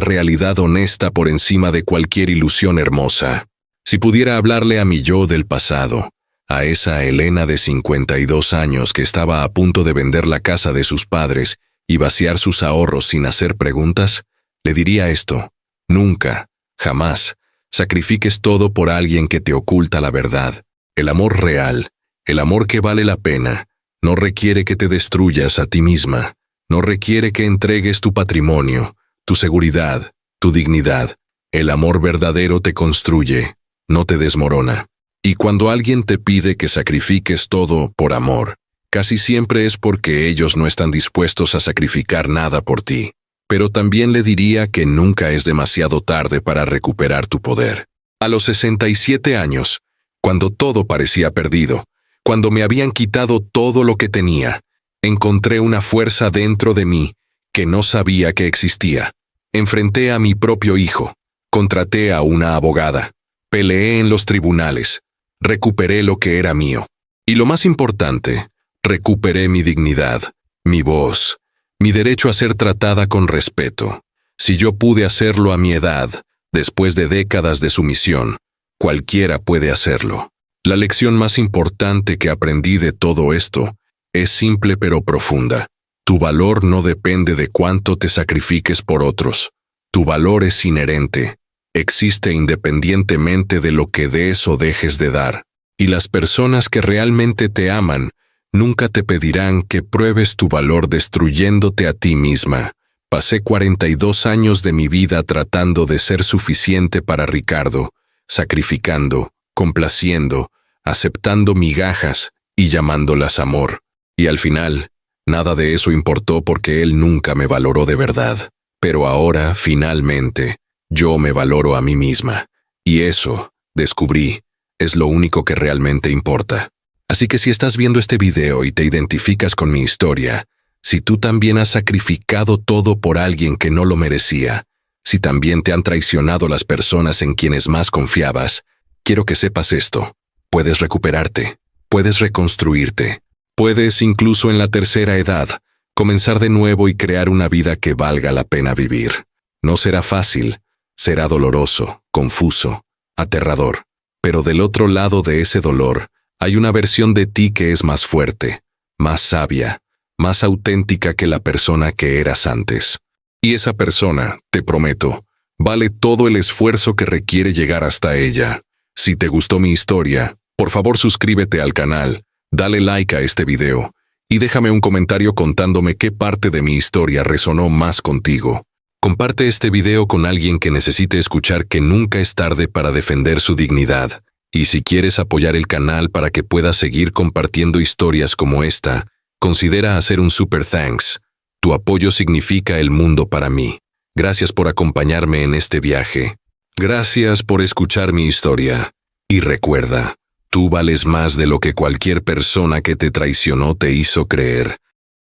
realidad honesta por encima de cualquier ilusión hermosa. Si pudiera hablarle a mi yo del pasado, a esa Elena de 52 años que estaba a punto de vender la casa de sus padres y vaciar sus ahorros sin hacer preguntas, le diría esto: nunca, jamás, sacrifiques todo por alguien que te oculta la verdad. El amor real, el amor que vale la pena, no requiere que te destruyas a ti misma, no requiere que entregues tu patrimonio, tu seguridad, tu dignidad. El amor verdadero te construye, no te desmorona. Y cuando alguien te pide que sacrifiques todo por amor, casi siempre es porque ellos no están dispuestos a sacrificar nada por ti. Pero también le diría que nunca es demasiado tarde para recuperar tu poder. A los 67 años, cuando todo parecía perdido, cuando me habían quitado todo lo que tenía, encontré una fuerza dentro de mí que no sabía que existía. Enfrenté a mi propio hijo, contraté a una abogada, peleé en los tribunales, recuperé lo que era mío. Y lo más importante, recuperé mi dignidad, mi voz, mi derecho a ser tratada con respeto. Si yo pude hacerlo a mi edad, después de décadas de sumisión, cualquiera puede hacerlo. La lección más importante que aprendí de todo esto es simple pero profunda. Tu valor no depende de cuánto te sacrifiques por otros. Tu valor es inherente. Existe independientemente de lo que des o dejes de dar. Y las personas que realmente te aman nunca te pedirán que pruebes tu valor destruyéndote a ti misma. Pasé 42 años de mi vida tratando de ser suficiente para Ricardo, sacrificando, complaciendo, aceptando migajas y llamándolas amor. Y al final, nada de eso importó porque él nunca me valoró de verdad. Pero ahora, finalmente, yo me valoro a mí misma. Y eso, descubrí, es lo único que realmente importa. Así que si estás viendo este video y te identificas con mi historia, si tú también has sacrificado todo por alguien que no lo merecía, si también te han traicionado las personas en quienes más confiabas, quiero que sepas esto: puedes recuperarte, puedes reconstruirte, puedes incluso en la tercera edad, comenzar de nuevo y crear una vida que valga la pena vivir. No será fácil, será doloroso, confuso, aterrador, pero del otro lado de ese dolor, hay una versión de ti que es más fuerte, más sabia, más auténtica que la persona que eras antes. Y esa persona, te prometo, vale todo el esfuerzo que requiere llegar hasta ella. Si te gustó mi historia, por favor suscríbete al canal, dale like a este video, y déjame un comentario contándome qué parte de mi historia resonó más contigo. Comparte este video con alguien que necesite escuchar que nunca es tarde para defender su dignidad. Y si quieres apoyar el canal para que pueda seguir compartiendo historias como esta, considera hacer un super thanks. Tu apoyo significa el mundo para mí. Gracias por acompañarme en este viaje. Gracias por escuchar mi historia. Y recuerda, tú vales más de lo que cualquier persona que te traicionó te hizo creer.